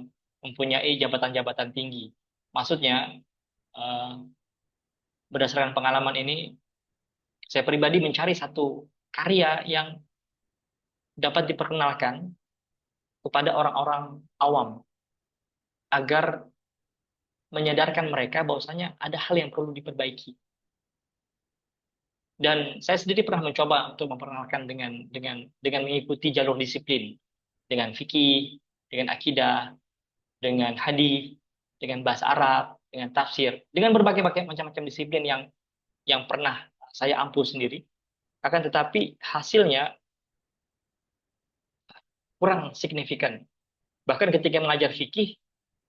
mempunyai jabatan-jabatan tinggi. Maksudnya, berdasarkan pengalaman ini, saya pribadi mencari satu karya yang dapat diperkenalkan kepada orang-orang awam agar menyadarkan mereka bahwasanya ada hal yang perlu diperbaiki. Dan saya sendiri pernah mencoba untuk memperkenalkan dengan mengikuti jalur disiplin, dengan fikih, dengan akidah, dengan hadis, dengan bahasa Arab, dengan tafsir, dengan berbagai macam-macam disiplin yang pernah saya ampuh sendiri. Akan tetapi hasilnya kurang signifikan. Bahkan ketika mengajar fikih,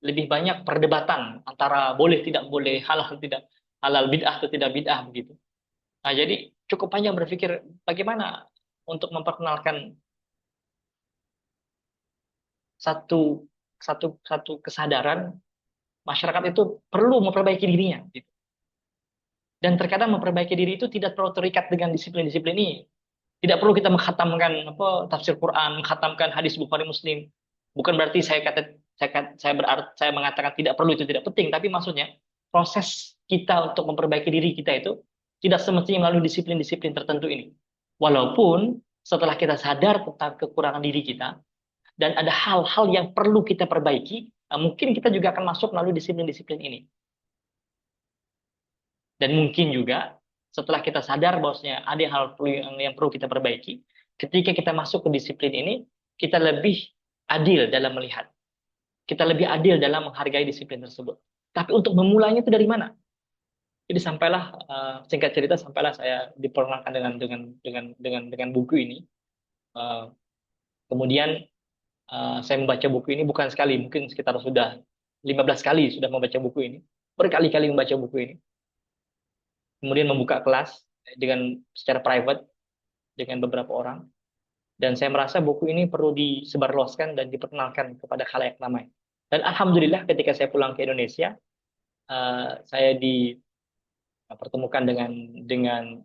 lebih banyak perdebatan antara boleh tidak boleh, halal tidak halal, bid'ah atau tidak bid'ah begitu. Nah, jadi cukup panjang berpikir bagaimana untuk memperkenalkan satu kesadaran masyarakat itu perlu memperbaiki dirinya gitu. Dan terkadang memperbaiki diri itu tidak terlalu terikat dengan disiplin-disiplin ini. Tidak perlu kita mengkhatamkan tafsir Quran, mengkhatamkan hadis Bukhari Muslim. Bukan berarti saya mengatakan tidak perlu, itu tidak penting, tapi maksudnya proses kita untuk memperbaiki diri kita itu tidak semestinya melalui disiplin-disiplin tertentu ini. Walaupun setelah kita sadar tentang kekurangan diri kita, dan ada hal-hal yang perlu kita perbaiki, mungkin kita juga akan masuk melalui disiplin-disiplin ini. Dan mungkin juga setelah kita sadar bahwasanya ada hal yang perlu kita perbaiki, ketika kita masuk ke disiplin ini, kita lebih adil dalam melihat. Kita lebih adil dalam menghargai disiplin tersebut. Tapi untuk memulainya itu dari mana? Jadi sampailah singkat cerita sampailah saya diperkenalkan dengan buku ini. Uh, Kemudian saya membaca buku ini bukan sekali, mungkin sekitar sudah 15 kali sudah membaca buku ini. Berkali-kali membaca buku ini. Kemudian membuka kelas dengan secara private dengan beberapa orang, dan saya merasa buku ini perlu disebarluaskan dan diperkenalkan kepada khalayak ramai. Dan alhamdulillah ketika saya pulang ke Indonesia, saya dipertemukan dengan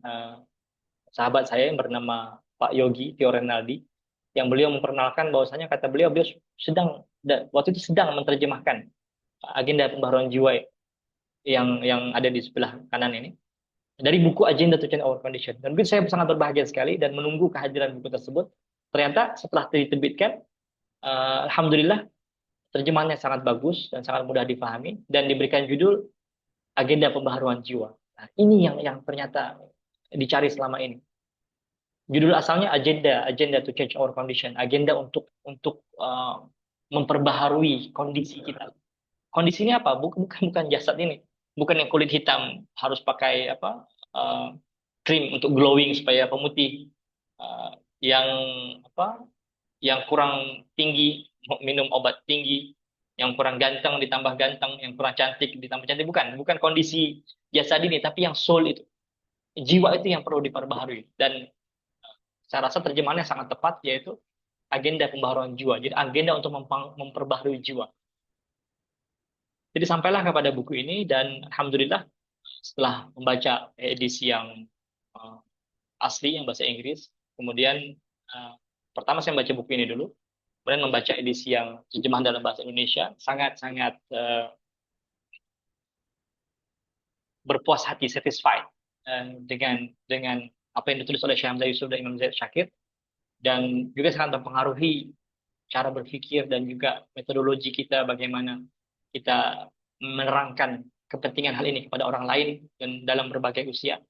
sahabat saya yang bernama Pak Yogi Tio Renaldi, yang beliau memperkenalkan bahwasanya kata beliau sedang waktu itu sedang menerjemahkan agenda pembaharuan jiwa yang ada di sebelah kanan ini dari buku Agenda to Change Our Condition. Dan mungkin saya sangat berbahagia sekali dan menunggu kehadiran buku tersebut. Ternyata setelah diterbitkan, alhamdulillah terjemahannya sangat bagus dan sangat mudah dipahami dan diberikan judul Agenda Pembaharuan Jiwa. Nah, ini yang ternyata dicari selama ini. Judul asalnya Agenda to Change Our Condition, agenda untuk memperbaharui kondisi kita. Kondisinya apa? Bukan jasad ini, bukan yang kulit hitam harus pakai apa krim untuk glowing supaya pemutih, yang apa yang kurang tinggi minum obat tinggi, yang kurang ganteng ditambah ganteng, yang kurang cantik ditambah cantik, bukan kondisi jasad ini, tapi yang soul itu, jiwa itu yang perlu diperbaharui. Dan saya rasa terjemahannya sangat tepat, yaitu agenda pembaharuan jiwa. Jadi agenda untuk memperbaharui jiwa. Jadi sampailah kepada buku ini dan alhamdulillah setelah membaca edisi yang uh, asli yang bahasa Inggris, kemudian uh, pertama saya membaca buku ini dulu, kemudian membaca edisi yang terjemahan dalam bahasa Indonesia, sangat-sangat berpuas hati, satisfied dengan apa yang ditulis oleh Syekh Hamzah Yusuf dan Imam Zaid Syakir, dan juga sangat mempengaruhi cara berpikir dan juga metodologi kita bagaimana kita menerangkan kepentingan hal ini kepada orang lain dan dalam berbagai usia.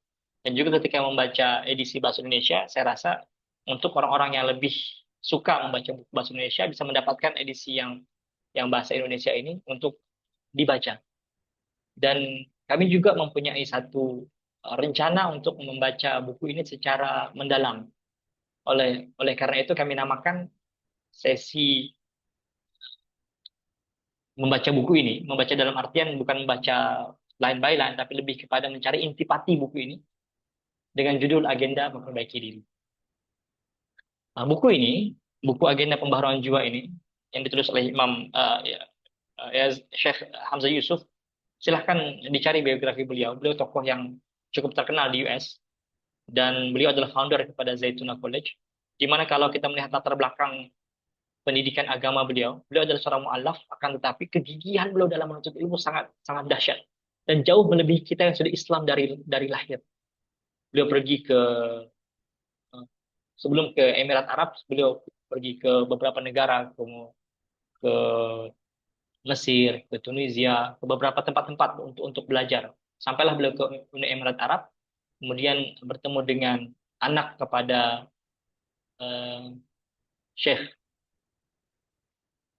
Dan juga ketika membaca edisi bahasa Indonesia, saya rasa untuk orang-orang yang lebih suka membaca buku bahasa Indonesia bisa mendapatkan edisi yang bahasa Indonesia ini untuk dibaca. Dan kami juga mempunyai satu rencana untuk membaca buku ini secara mendalam. Oleh karena itu kami namakan sesi membaca buku ini, membaca dalam artian bukan membaca line by line, tapi lebih kepada mencari intipati buku ini dengan judul Agenda Memperbaiki Diri. Nah, buku ini, buku Agenda Pembaharuan Jiwa ini, yang ditulis oleh Imam Syekh Hamzah Yusuf, silahkan dicari biografi beliau. Beliau tokoh yang cukup terkenal di US, dan beliau adalah founder kepada Zaytuna College, di mana kalau kita melihat latar belakang pendidikan agama beliau adalah seorang mu'alaf, akan tetapi kegigihan beliau dalam menuntut ilmu sangat sangat dahsyat dan jauh melebihi kita yang sudah Islam dari lahir. Beliau pergi ke sebelum ke Emirat Arab, beliau pergi ke beberapa negara, ke Mesir, ke Tunisia, ke beberapa tempat-tempat untuk belajar. Sampailah beliau ke Uni Emirat Arab, kemudian bertemu dengan anak kepada uh, Syekh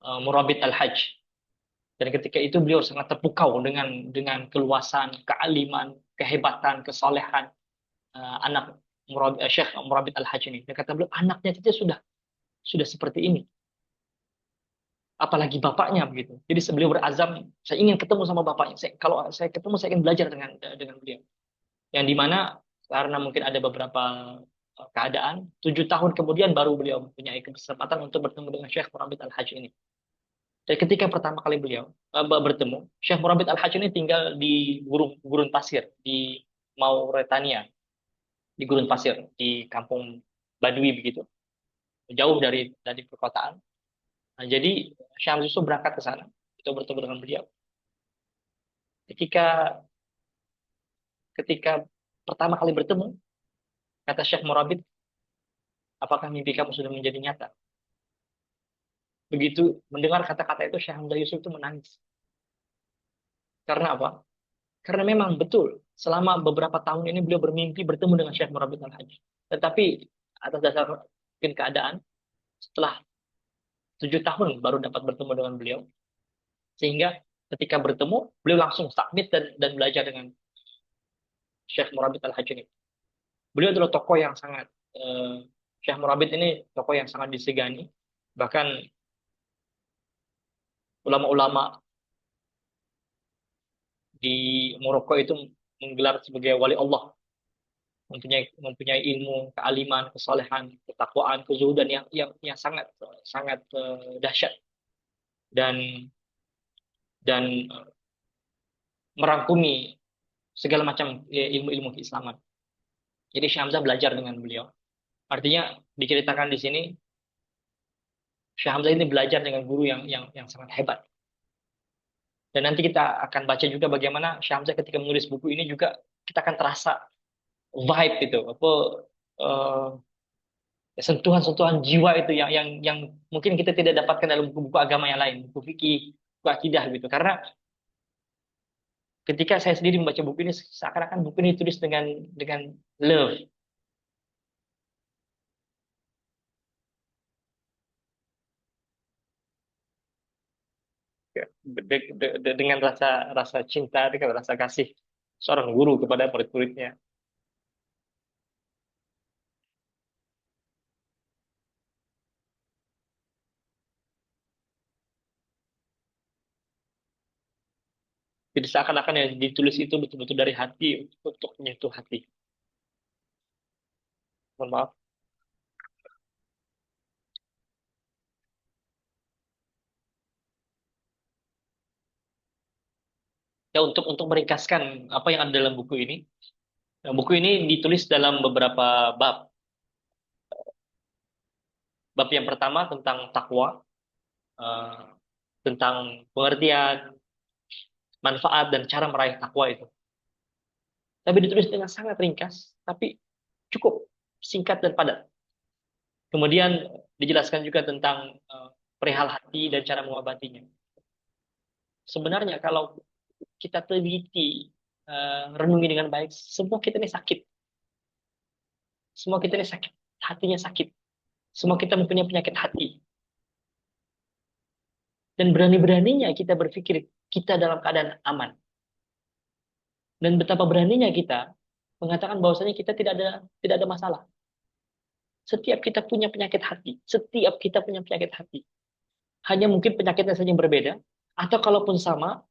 Murabit Al-Hajj. Dan ketika itu beliau sangat terpukau dengan keluasan, kealiman, kehebatan, kesolehan anak Syekh Murabit Al-Hajj ini. Dan kata beliau, anaknya saja sudah seperti ini. Apalagi bapaknya begitu. Jadi beliau berazam, saya ingin ketemu sama bapaknya. Kalau saya ketemu, saya ingin belajar dengan beliau. Yang dimana karena mungkin ada beberapa keadaan, 7 tahun kemudian baru beliau mempunyai kesempatan untuk bertemu dengan Syekh Murabit Al-Hajj ini. Dan ketika pertama kali beliau bertemu, Syekh Murabit Al-Hajj ini tinggal di gurun pasir di Mauretania, di gurun pasir di kampung Badui begitu, jauh dari perkotaan. Nah, jadi Syekh Yusuf berangkat ke sana untuk bertemu dengan beliau. Ketika ketika pertama kali bertemu, kata Syekh Murabit, apakah mimpi kamu sudah menjadi nyata? Begitu mendengar kata-kata itu, Syekh Hamzah Yusuf itu menangis. Karena apa? Karena memang betul, selama beberapa tahun ini beliau bermimpi bertemu dengan Syekh Murabit Al-Hajj. Tetapi atas dasar mungkin keadaan, setelah 7 tahun baru dapat bertemu dengan beliau. Sehingga ketika bertemu, beliau langsung submit dan belajar dengan Syekh Murabit Al-Hajj ini. Beliau adalah tokoh yang sangat, Syekh Murabit ini tokoh yang sangat disegani. Bahkan ulama-ulama di Maroko itu menggelar sebagai wali Allah, mempunyai mempunyai ilmu, kealiman, kesalehan, ketakwaan, kezuhudan yang sangat sangat dahsyat dan dan merangkumi segala macam ilmu-ilmu keislaman. Jadi Syekh Hamzah belajar dengan beliau. Artinya diceritakan di sini Syekh Hamzah ini belajar dengan guru yang sangat hebat. Dan nanti kita akan baca juga bagaimana Syekh Hamzah ketika menulis buku ini juga kita akan terasa vibe itu, apa eh, sentuhan-sentuhan jiwa itu yang mungkin kita tidak dapatkan dalam buku-buku agama yang lain, buku fikih, buku akidah gitu. Karena ketika saya sendiri membaca buku ini seakan-akan buku ini ditulis dengan love. Ya, dengan rasa rasa cinta, dengan rasa kasih seorang guru kepada murid-muridnya. Jadi seakan-akan yang ditulis itu betul-betul dari hati untuk menyentuh hati. Mohon maaf. Ya untuk meringkaskan apa yang ada dalam buku ini. Nah, buku ini ditulis dalam beberapa bab. Bab yang pertama tentang takwa, eh, tentang pengertian, manfaat dan cara meraih takwa itu. Tapi ditulis dengan sangat ringkas, tapi cukup singkat dan padat. Kemudian dijelaskan juga tentang perihal hati dan cara mengobatinya. Sebenarnya kalau kita teliti, renungi dengan baik, semua kita ini sakit. Semua kita ini sakit. Hatinya sakit. Semua kita mempunyai penyakit hati. Dan berani-beraninya kita berpikir kita dalam keadaan aman. Dan betapa beraninya kita mengatakan bahwasanya kita tidak ada masalah. Setiap kita punya penyakit hati. Setiap kita punya penyakit hati. Hanya mungkin penyakitnya saja yang berbeda. Atau kalaupun sama,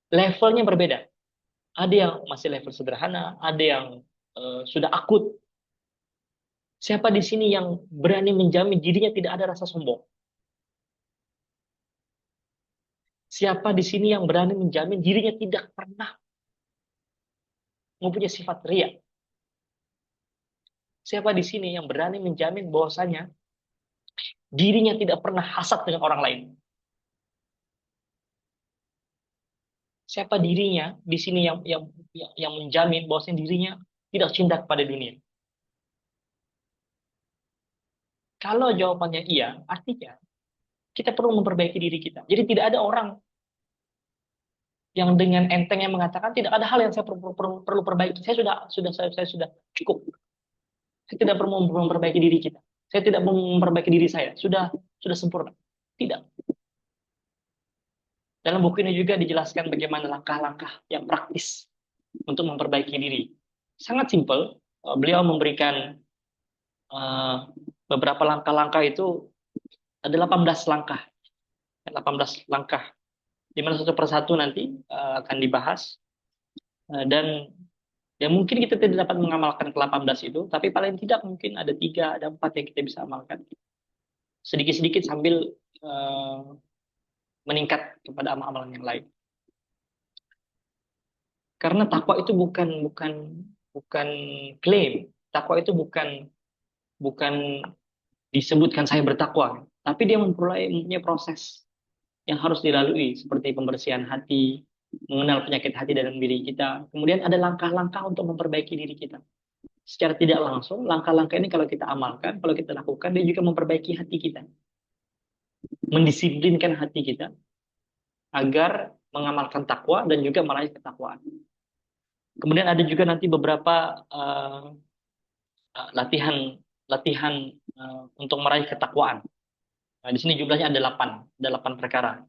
levelnya berbeda. Ada yang masih level sederhana, ada yang sudah akut. Siapa di sini yang berani menjamin dirinya tidak ada rasa sombong? Siapa di sini yang berani menjamin dirinya tidak pernah mempunyai sifat ria? Siapa di sini yang berani menjamin bahwasanya dirinya tidak pernah hasad dengan orang lain? Siapa dirinya di sini yang menjamin bahwasanya dirinya tidak cinta kepada dunia? Kalau jawabannya iya, artinya kita perlu memperbaiki diri kita. Jadi tidak ada orang yang dengan enteng yang mengatakan tidak ada hal yang saya perlu perbaiki. Saya sudah cukup. Saya tidak perlu memperbaiki diri kita. Saya tidak mau memperbaiki diri saya. Sudah sempurna. Tidak. Dalam buku ini juga dijelaskan bagaimana langkah-langkah yang praktis untuk memperbaiki diri. Sangat simpel. Beliau memberikan uh, beberapa langkah-langkah itu ada 18 langkah. 18 langkah. Di mana satu persatu nanti akan dibahas. Dan ya mungkin kita tidak dapat mengamalkan ke-18 itu, tapi paling tidak mungkin ada 3, ada 4 yang kita bisa amalkan. Sedikit-sedikit sambil meningkat kepada amalan yang lain. Karena takwa itu bukan bukan bukan klaim. Takwa itu bukan disebutkan saya bertakwa, tapi dia mempunyai proses yang harus dilalui seperti pembersihan hati, mengenal penyakit hati dalam diri kita. Kemudian ada langkah-langkah untuk memperbaiki diri kita. Secara tidak langsung, langkah-langkah ini kalau kita amalkan, kalau kita lakukan, dia juga memperbaiki hati kita. mendisiplinkan hati kita agar mengamalkan takwa dan juga meraih ketakwaan. Kemudian ada juga nanti beberapa latihan latihan untuk meraih ketakwaan. Nah, di sini jumlahnya ada 8, ada 8 perkara.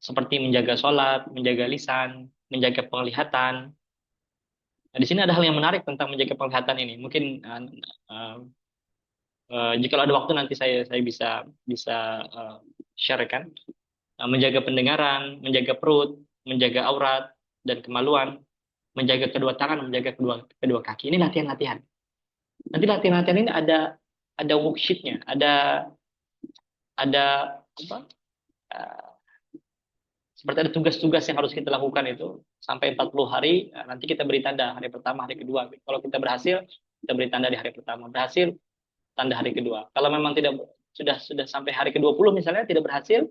Seperti menjaga sholat, menjaga lisan, menjaga penglihatan. Nah, di sini ada hal yang menarik tentang menjaga penglihatan ini. Mungkin uh, jika ada waktu nanti saya bisa bisa sharekan. Menjaga pendengaran, menjaga perut, menjaga aurat dan kemaluan, menjaga kedua tangan, menjaga kedua kedua kaki. Ini latihan-latihan. Nanti latihan-latihan ini ada worksheetnya, ada apa? eh, Seperti ada tugas-tugas yang harus kita lakukan itu sampai 40 hari. Nanti kita beri tanda hari pertama, hari kedua. Kalau kita berhasil, kita beri tanda di hari pertama. Berhasil, tanda hari kedua. Kalau memang tidak sudah sampai hari ke-20 misalnya tidak berhasil,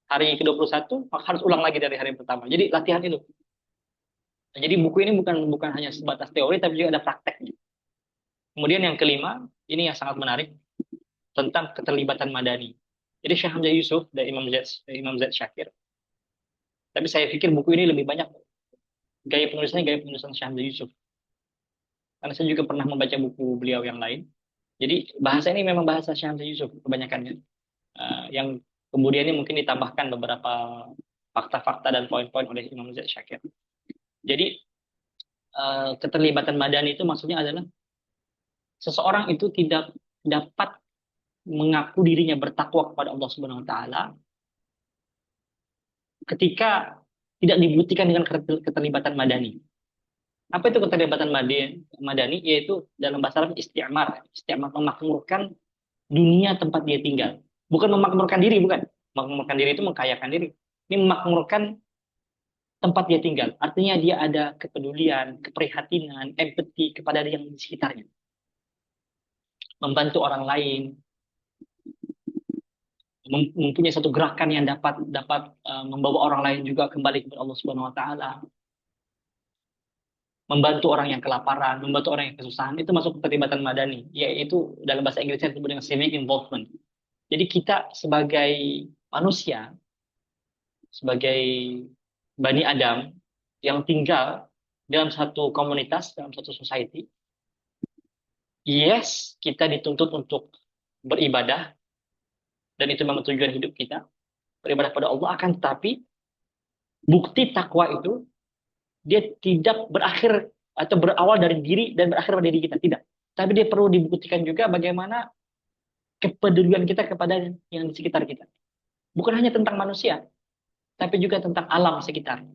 hari ke-21 maka harus ulang lagi dari hari pertama. Jadi latihan itu. Nah, jadi buku ini bukan bukan hanya sebatas teori tapi juga ada praktek. Kemudian yang kelima, ini yang sangat menarik tentang keterlibatan madani. Jadi Syekh Hamzah Yusuf dan Imam Zaid Syakir. Tapi saya pikir buku ini lebih banyak gaya penulisan Syekh Hamzah Yusuf. Karena saya juga pernah membaca buku beliau yang lain. Jadi bahasa ini memang bahasa Syekh Hamzah Yusuf kebanyakannya. Yang kemudian ini mungkin ditambahkan beberapa fakta-fakta dan poin-poin oleh Imam Zaid Syakir. Jadi keterlibatan madani itu maksudnya adalah seseorang itu tidak dapat mengaku dirinya bertakwa kepada Allah Subhanahu wa taala ketika tidak dibuktikan dengan keterlibatan madani. Apa itu keterlibatan madani? Yaitu dalam bahasa Arab isti'mar. Isti'mar memakmurkan dunia tempat dia tinggal. Bukan memakmurkan diri, bukan. Memakmurkan diri itu mengkayakan diri. Ini memakmurkan tempat dia tinggal. Artinya dia ada kepedulian, keprihatinan, empati kepada yang di sekitarnya. Membantu orang lain, mempunyai satu gerakan yang dapat dapat membawa orang lain juga kembali kepada Allah Subhanahu wa taala. Membantu orang yang kelaparan, membantu orang yang kesusahan, itu masuk keterlibatan madani, yaitu dalam bahasa Inggrisnya disebut dengan civic involvement. Jadi kita sebagai manusia, sebagai Bani Adam yang tinggal dalam satu komunitas, dalam satu society, yes, kita dituntut untuk beribadah, dan itu memang tujuan hidup kita, beribadah pada Allah, akan tetapi bukti takwa itu dia tidak berakhir atau berawal dari diri dan berakhir pada diri kita, tidak. Tapi dia perlu dibuktikan juga bagaimana kepedulian kita kepada yang di sekitar kita. Bukan hanya tentang manusia, tapi juga tentang alam sekitar.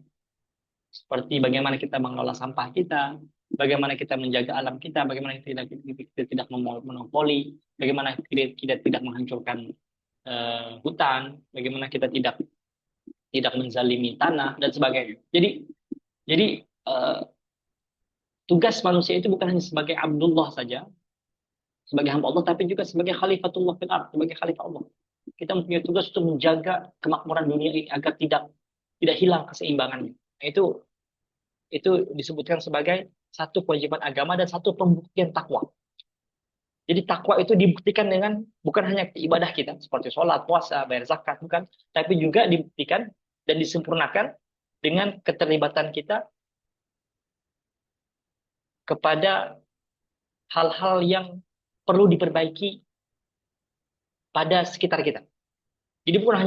Seperti bagaimana kita mengelola sampah kita, bagaimana kita menjaga alam kita, bagaimana kita tidak monopoli, bagaimana kita tidak menghancurkan hutan, bagaimana kita tidak menzalimi tanah dan sebagainya. Jadi tugas manusia itu bukan hanya sebagai Abdullah saja, sebagai hamba Allah, tapi juga sebagai Khalifatullah fil ardh, sebagai Khalifah Allah. Kita mempunyai tugas untuk menjaga kemakmuran dunia ini agar tidak hilang keseimbangannya. Nah, itu disebutkan sebagai satu kewajiban agama dan satu pembuktian takwa. Jadi takwa itu dibuktikan dengan bukan hanya ibadah kita seperti sholat, puasa, bayar zakat, bukan, tapi juga dibuktikan dan disempurnakan dengan keterlibatan kita kepada hal-hal yang perlu diperbaiki pada sekitar kita. Jadi bukan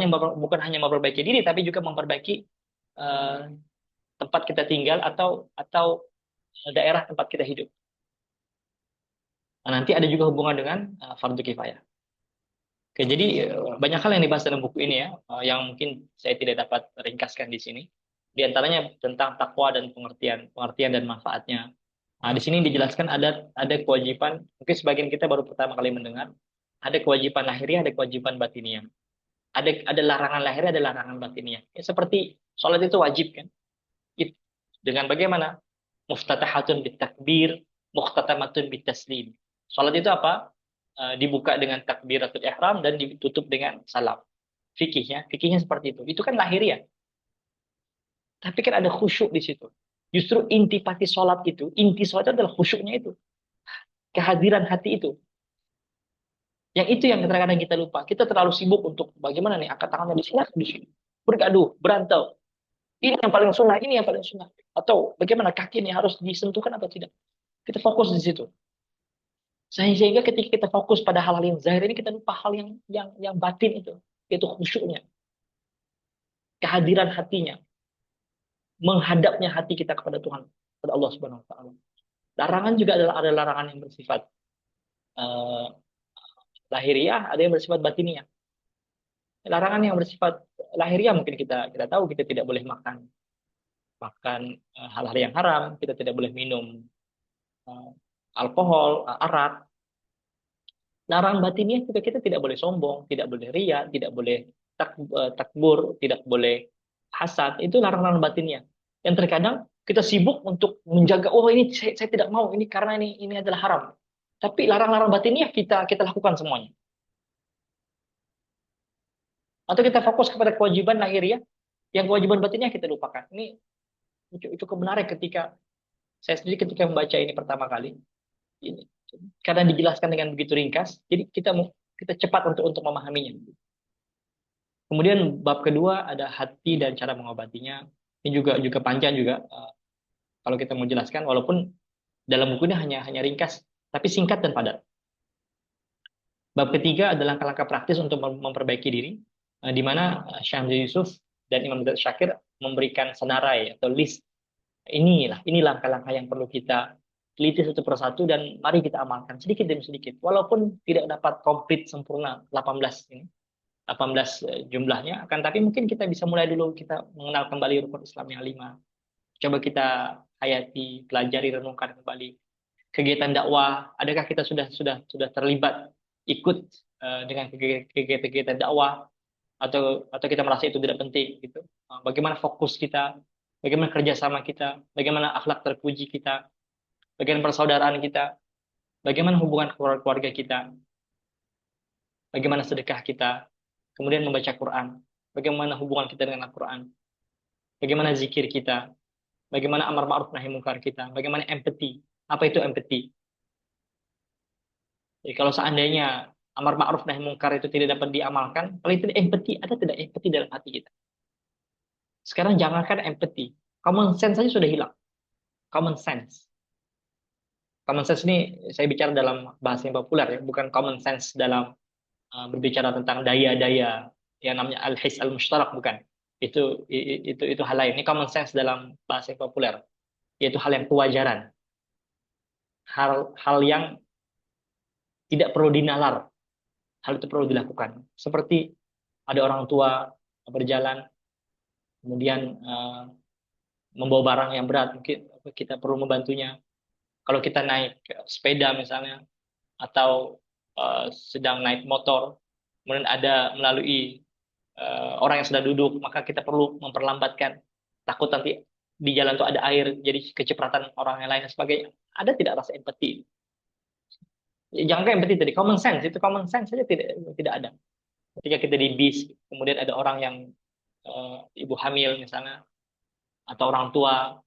hanya memperbaiki diri, tapi juga memperbaiki uh, tempat kita tinggal atau daerah tempat kita hidup. Nah, nanti ada juga hubungan dengan fardu kifayah. Oke, jadi banyak hal yang dibahas dalam buku ini ya, yang mungkin saya tidak dapat ringkaskan di sini. Di antaranya tentang takwa dan pengertian dan manfaatnya. Nah, di sini dijelaskan ada kewajiban, mungkin sebagian kita baru pertama kali mendengar, ada kewajiban lahiriah, ada kewajiban batiniah. Ada larangan lahiriah, ada larangan batiniah. Ya, seperti sholat itu wajib kan? Dengan bagaimana? Muftatahatun bitakbir, muhtatamatun bitaslim. Sholat itu apa? Dibuka dengan takbiratul ihram dan ditutup dengan salam. Fikihnya seperti itu. Itu kan lahiriah. Tapi kan ada khusyuk di situ. Justru inti sholat itu adalah khusyuknya itu. Kehadiran hati itu. Yang itu yang kadang-kadang kita lupa. Kita terlalu sibuk untuk bagaimana nih angkat tangannya di sini atau di sini. Bergaduh, berantem. Ini yang paling sunnah, ini yang paling sunnah. Atau bagaimana kaki ini harus disentuhkan atau tidak. Kita fokus di situ. Sehingga ketika kita fokus pada hal-hal yang zahir ini kita lupa hal yang batin itu, yaitu khusyuknya, kehadiran hatinya, menghadapnya hati kita kepada Tuhan, kepada Allah Subhanahu wa taala. Larangan juga adalah ada larangan yang bersifat eh, lahiriah, ada yang bersifat batiniah. Larangan yang bersifat lahiriah mungkin kita kita tahu kita tidak boleh makan makan hal-hal yang haram, kita tidak boleh minum eh, alkohol, arak. Larangan batiniah juga kita tidak boleh sombong, tidak boleh ria, tidak boleh takbur, tidak boleh hasad. Itu larangan batinnya. Yang terkadang kita sibuk untuk menjaga, oh ini saya tidak mau ini karena ini adalah haram. Tapi larang-larang batinnya kita kita lakukan semuanya. Atau kita fokus kepada kewajiban lahiriah, yang kewajiban batinnya kita lupakan. Ini cukup menarik ketika saya sendiri ketika membaca ini pertama kali. Ini karena dijelaskan dengan begitu ringkas, jadi kita cepat untuk memahaminya. Kemudian bab kedua ada hati dan cara mengobatinya. Ini juga juga panjang juga kalau kita mau jelaskan, walaupun dalam bukunya hanya ringkas, tapi singkat dan padat. Bab ketiga adalah langkah-langkah praktis untuk memperbaiki diri, di mana Syekh Hamzah Yusuf dan Imam Muhammad Syakir memberikan senarai atau list. Ini langkah-langkah yang perlu kita teliti satu persatu dan mari kita amalkan sedikit demi sedikit. Walaupun tidak dapat komplit sempurna 18 ini, 18 jumlahnya, akan tapi mungkin kita bisa mulai dulu kita mengenal kembali rukun Islam yang 5. Coba kita hayati, pelajari, renungkan kembali. Kegiatan dakwah, adakah kita sudah terlibat ikut dengan kegiatan dakwah atau kita merasa itu tidak penting gitu. Bagaimana fokus kita, bagaimana kerjasama kita, bagaimana akhlak terpuji kita, bagaimana persaudaraan kita, bagaimana hubungan keluarga kita, bagaimana sedekah kita, kemudian membaca Quran, bagaimana hubungan kita dengan Al-Quran, bagaimana zikir kita, bagaimana amar ma'ruf nahi munkar kita, bagaimana empati. Apa itu empati? Jadi kalau seandainya amar ma'ruf nahi munkar itu tidak dapat diamalkan, kalau itu empati, ada tidak empati dalam hati kita? Sekarang jangankan empati, common sense saja sudah hilang. Common sense. Common sense ini saya bicara dalam bahasa yang populer ya, bukan common sense dalam berbicara tentang daya-daya yang namanya al-his al-mushtarak, bukan. Itu hal lain. Ini common sense dalam bahasa yang populer, yaitu hal yang kewajaran. Hal yang tidak perlu dinalar. Hal itu perlu dilakukan. Seperti ada orang tua berjalan, kemudian membawa barang yang berat, mungkin kita perlu membantunya. Kalau kita naik sepeda misalnya, atau sedang naik motor, kemudian ada melalui orang yang sedang duduk, maka kita perlu memperlambatkan. Takut nanti di jalan itu ada air, jadi kecipratan orang yang lain dan sebagainya. Ada tidak rasa empati? Jangan kayak empati tadi, common sense itu common sense saja tidak ada. Ketika kita di bis, kemudian ada orang yang ibu hamil misalnya, atau orang tua,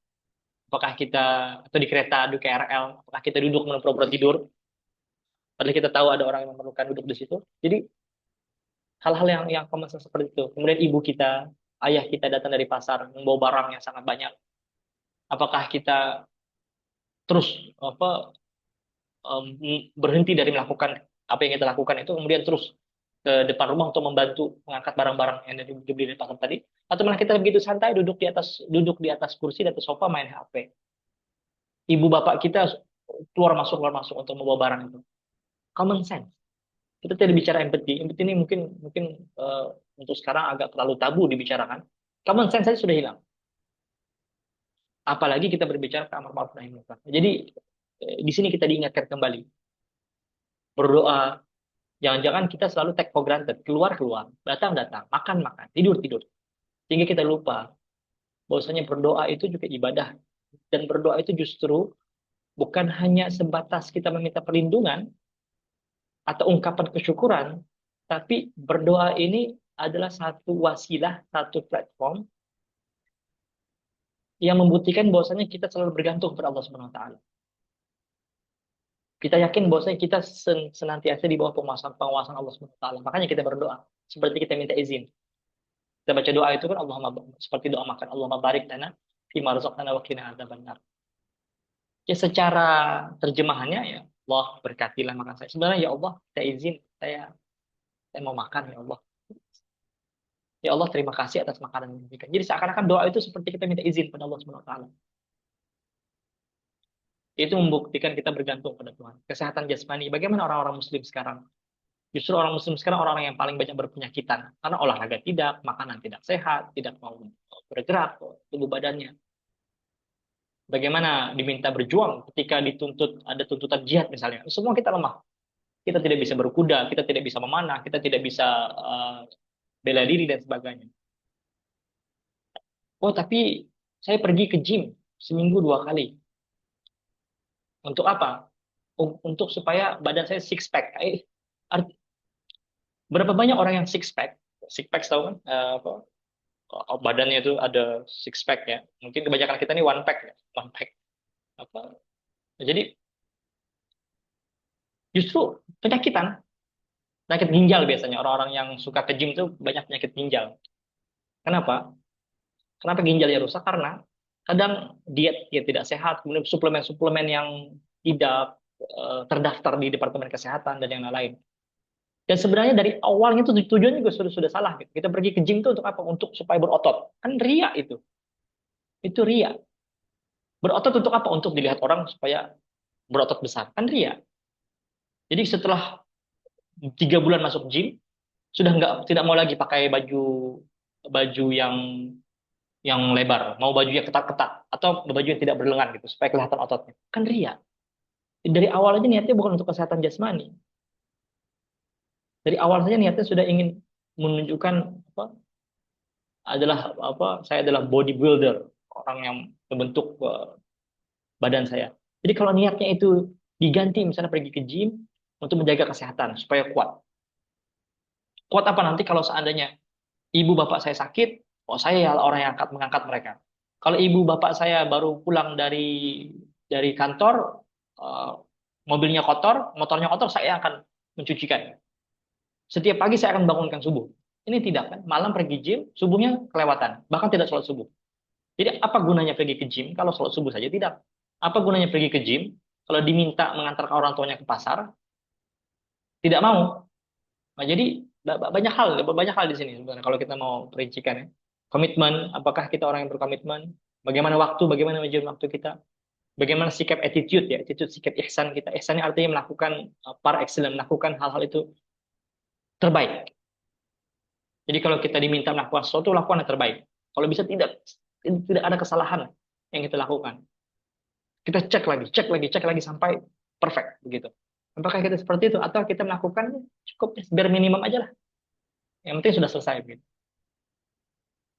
apakah kita atau di kereta di KRL, apakah kita duduk pura-pura tidur? Padahal kita tahu ada orang yang memerlukan duduk di situ. Jadi hal-hal yang common sense seperti itu. Kemudian ibu kita, ayah kita datang dari pasar membawa barang yang sangat banyak. Apakah kita terus apa berhenti dari melakukan apa yang kita lakukan itu, kemudian terus ke depan rumah untuk membantu mengangkat barang-barang yang dibeli di pasar tadi, atau malah kita begitu santai duduk di atas kursi di atas sofa main HP. Ibu bapak kita keluar masuk untuk membawa barang itu. Common sense. Kita tidak bicara empati. Empati ini mungkin mungkin untuk sekarang agak terlalu tabu dibicarakan. Common sense saja sudah hilang. Apalagi kita berbicara ke amar ma'ruf nahi munkar. Jadi di sini kita diingatkan kembali berdoa. Jangan-jangan kita selalu take for granted, keluar, datang, makan, tidur. Sehingga kita lupa bahwasanya berdoa itu juga ibadah. Dan berdoa itu justru bukan hanya sebatas kita meminta perlindungan atau ungkapan kesyukuran, tapi berdoa ini adalah satu wasilah, satu platform yang membuktikan bahwasanya kita selalu bergantung kepada Allah Subhanahu wa taala. Kita yakin bahwasanya kita senantiasa di bawah penguasaan Allah Subhanahu wa taala. Makanya kita berdoa seperti kita minta izin. Kita baca doa itu kan Allahumma, seperti doa makan, Allahumma barik lana fima razaqtana wa qina adzabannar. Ya secara terjemahannya ya Allah berkatilah makan saya. Sebenarnya ya Allah, saya izin, saya mau makan ya Allah. Ya Allah terima kasih atas makanan yang diberikan. Jadi seakan-akan doa itu seperti kita minta izin pada Allah Subhanahu wa taala. Itu membuktikan kita bergantung pada Tuhan. Kesehatan jasmani. Bagaimana orang-orang muslim sekarang? Justru orang muslim sekarang orang yang paling banyak berpenyakitan. Karena olahraga tidak, makanan tidak sehat, tidak mau bergerak tubuh badannya. Bagaimana diminta berjuang ketika dituntut, ada tuntutan jihad misalnya. Semua kita lemah. Kita tidak bisa berkuda, kita tidak bisa memanah, kita tidak bisa bela diri dan sebagainya. Oh, tapi saya pergi ke gym seminggu 2 kali. Untuk apa? Untuk supaya badan saya six pack. Berapa banyak orang yang six pack? Six pack tahu kan? Apa? Badannya itu ada six pack ya. Mungkin kebanyakan kita ini one pack ya. One pack. Apa? Jadi justru penyakitan, penyakit ginjal biasanya orang-orang yang suka ke gym itu banyak penyakit ginjal. Kenapa? Kenapa ginjalnya rusak? Karena kadang diet yang tidak sehat, kemudian suplemen-suplemen yang tidak terdaftar di Departemen Kesehatan dan yang lain. Dan sebenarnya dari awalnya tuh tujuannya juga sudah salah gitu. Kita pergi ke gym itu untuk apa? Untuk supaya berotot. Kan ria itu. Itu ria. Berotot untuk apa? Untuk dilihat orang supaya berotot besar. Kan ria. Jadi setelah 3 bulan masuk gym, sudah tidak mau lagi pakai baju baju yang lebar, mau baju yang ketat-ketat atau baju yang tidak berlengan gitu supaya kelihatan ototnya. Kan ria. Dari awal aja niatnya bukan untuk kesehatan jasmani. Dari awal saja niatnya sudah ingin menunjukkan apa? Saya adalah bodybuilder, orang yang membentuk badan saya. Jadi kalau niatnya itu diganti misalnya pergi ke gym untuk menjaga kesehatan supaya kuat. Kuat apa nanti kalau seandainya ibu bapak saya sakit, oh saya ya orang yang akan mengangkat mereka. Kalau ibu bapak saya baru pulang dari kantor, mobilnya kotor, motornya kotor, saya akan mencucikan. Setiap pagi saya akan bangunkan subuh. Ini tidak kan? Malam pergi gym, subuhnya kelewatan, bahkan tidak sholat subuh. Jadi apa gunanya pergi ke gym kalau sholat subuh saja tidak? Apa gunanya pergi ke gym kalau diminta mengantarkan orang tuanya ke pasar, tidak mau? Nah, jadi banyak hal di sini sebenarnya kalau kita mau perincikan ya. Komitmen, apakah kita orang yang berkomitmen? Bagaimana waktu, bagaimana manajemen waktu kita? Bagaimana sikap attitude ya, attitude sikap ihsan kita. Ihsan ini artinya melakukan par excellence, melakukan hal-hal itu terbaik. Jadi kalau kita diminta melakukan sesuatu, lakukan yang terbaik. Kalau bisa tidak ada kesalahan yang kita lakukan. Kita cek lagi sampai perfect begitu. Apakah kita seperti itu atau kita melakukan cukup biar minimum aja lah. Yang penting sudah selesai begitu.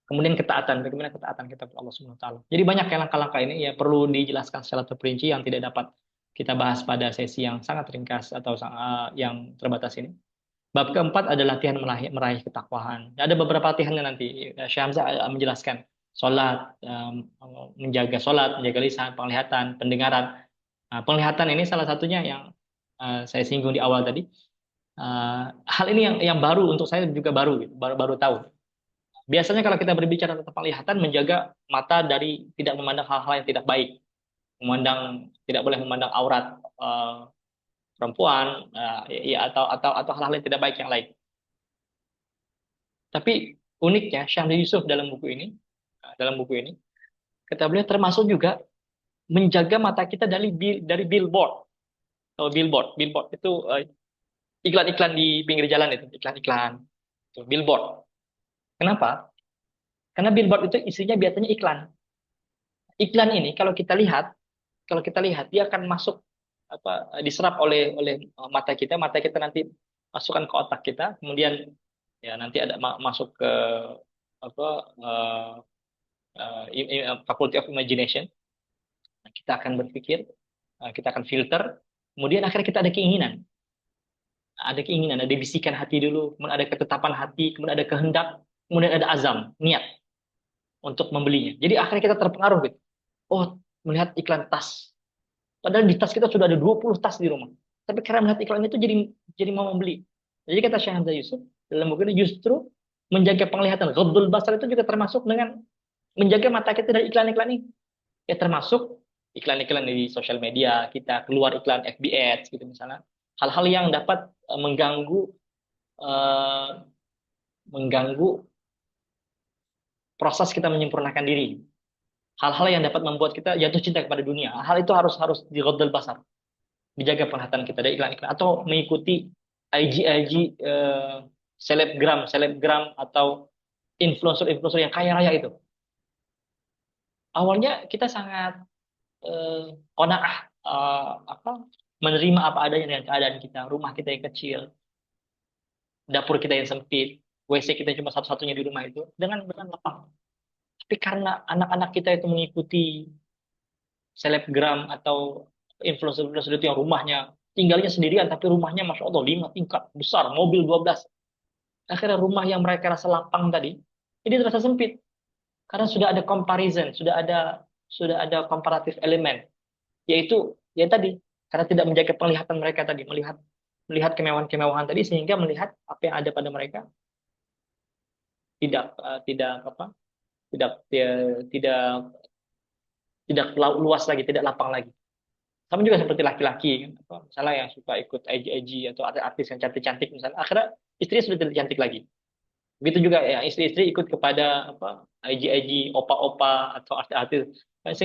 Kemudian ketaatan, bagaimana ketaatan kita kepada Allah Subhanahu wa taala. Jadi banyak langkah-langkah ini ya perlu dijelaskan secara terperinci yang tidak dapat kita bahas pada sesi yang sangat ringkas atau yang terbatas ini. Bab keempat adalah latihan meraih ketakwaan. Ada beberapa latihannya nanti. Syekh Hamzah menjelaskan sholat, menjaga sholat, menjaga lisan, penglihatan, pendengaran. Nah, penglihatan ini salah satunya yang saya singgung di awal tadi. Hal ini yang baru untuk saya juga baru, gitu, baru tahu. Biasanya kalau kita berbicara tentang penglihatan, menjaga mata dari tidak memandang hal-hal yang tidak baik, tidak boleh memandang aurat perempuan, ya, atau hal-hal yang tidak baik yang lain. Tapi uniknya Syahri Yusuf dalam buku ini, kata beliau termasuk juga menjaga mata kita dari billboard. Atau billboard itu iklan-iklan di pinggir jalan itu, iklan-iklan, itu, billboard. Kenapa? Karena billboard itu isinya biasanya iklan. Iklan ini kalau kita lihat dia akan masuk diserap oleh mata kita nanti masukkan ke otak kita, kemudian ya nanti ada masuk ke apa faculty of imagination. Nah, kita akan berpikir, kita akan filter, kemudian akhirnya kita ada bisikan hati dulu, kemudian ada ketetapan hati, kemudian ada kehendak, kemudian ada azam, niat untuk membelinya. Jadi akhirnya kita terpengaruh gitu. Oh, melihat iklan tas. Padahal di tas kita sudah ada 20 tas di rumah. Tapi karena melihat iklan itu jadi mau membeli. Jadi kata Syekh Hamzah Yusuf dalam buku ini justru menjaga penglihatan ghaddul basar itu juga termasuk dengan menjaga mata kita dari iklan-iklan ini. Ya termasuk iklan-iklan di sosial media, kita keluar iklan FB Ads gitu misalnya. Hal-hal yang dapat eh, mengganggu proses kita menyempurnakan diri. Hal-hal yang dapat membuat kita jatuh cinta kepada dunia. Hal itu harus harus dighaddul basar, dijaga penglihatan kita dari iklan-iklan atau mengikuti IG selebgram selebgram atau influencer-influencer yang kaya raya itu. Awalnya kita sangat qanaah, apa, menerima apa adanya dengan keadaan kita, rumah kita yang kecil, dapur kita yang sempit, WC kita cuma satu-satunya di rumah itu dengan lapang. Tapi karena anak-anak kita itu mengikuti selebgram atau influencer-influencer itu yang rumahnya tinggalnya sendirian tapi rumahnya Masya Allah 5 tingkat besar, mobil 12. Akhirnya rumah yang mereka rasa lapang tadi ini terasa sempit karena sudah ada comparison, sudah ada comparative element, yaitu ya tadi karena tidak menjaga penglihatan mereka tadi, melihat melihat kemewahan-kemewahan tadi sehingga melihat apa yang ada pada mereka tidak apa tidak tidak tidak luas lagi, tidak lapang lagi. Sama juga seperti laki-laki kan, apa, misalnya yang suka ikut IG atau artis yang cantik-cantik misalnya, akhirnya istrinya sudah tidak cantik lagi. Begitu juga ya istri-istri ikut kepada apa IG opa-opa atau artis-artis.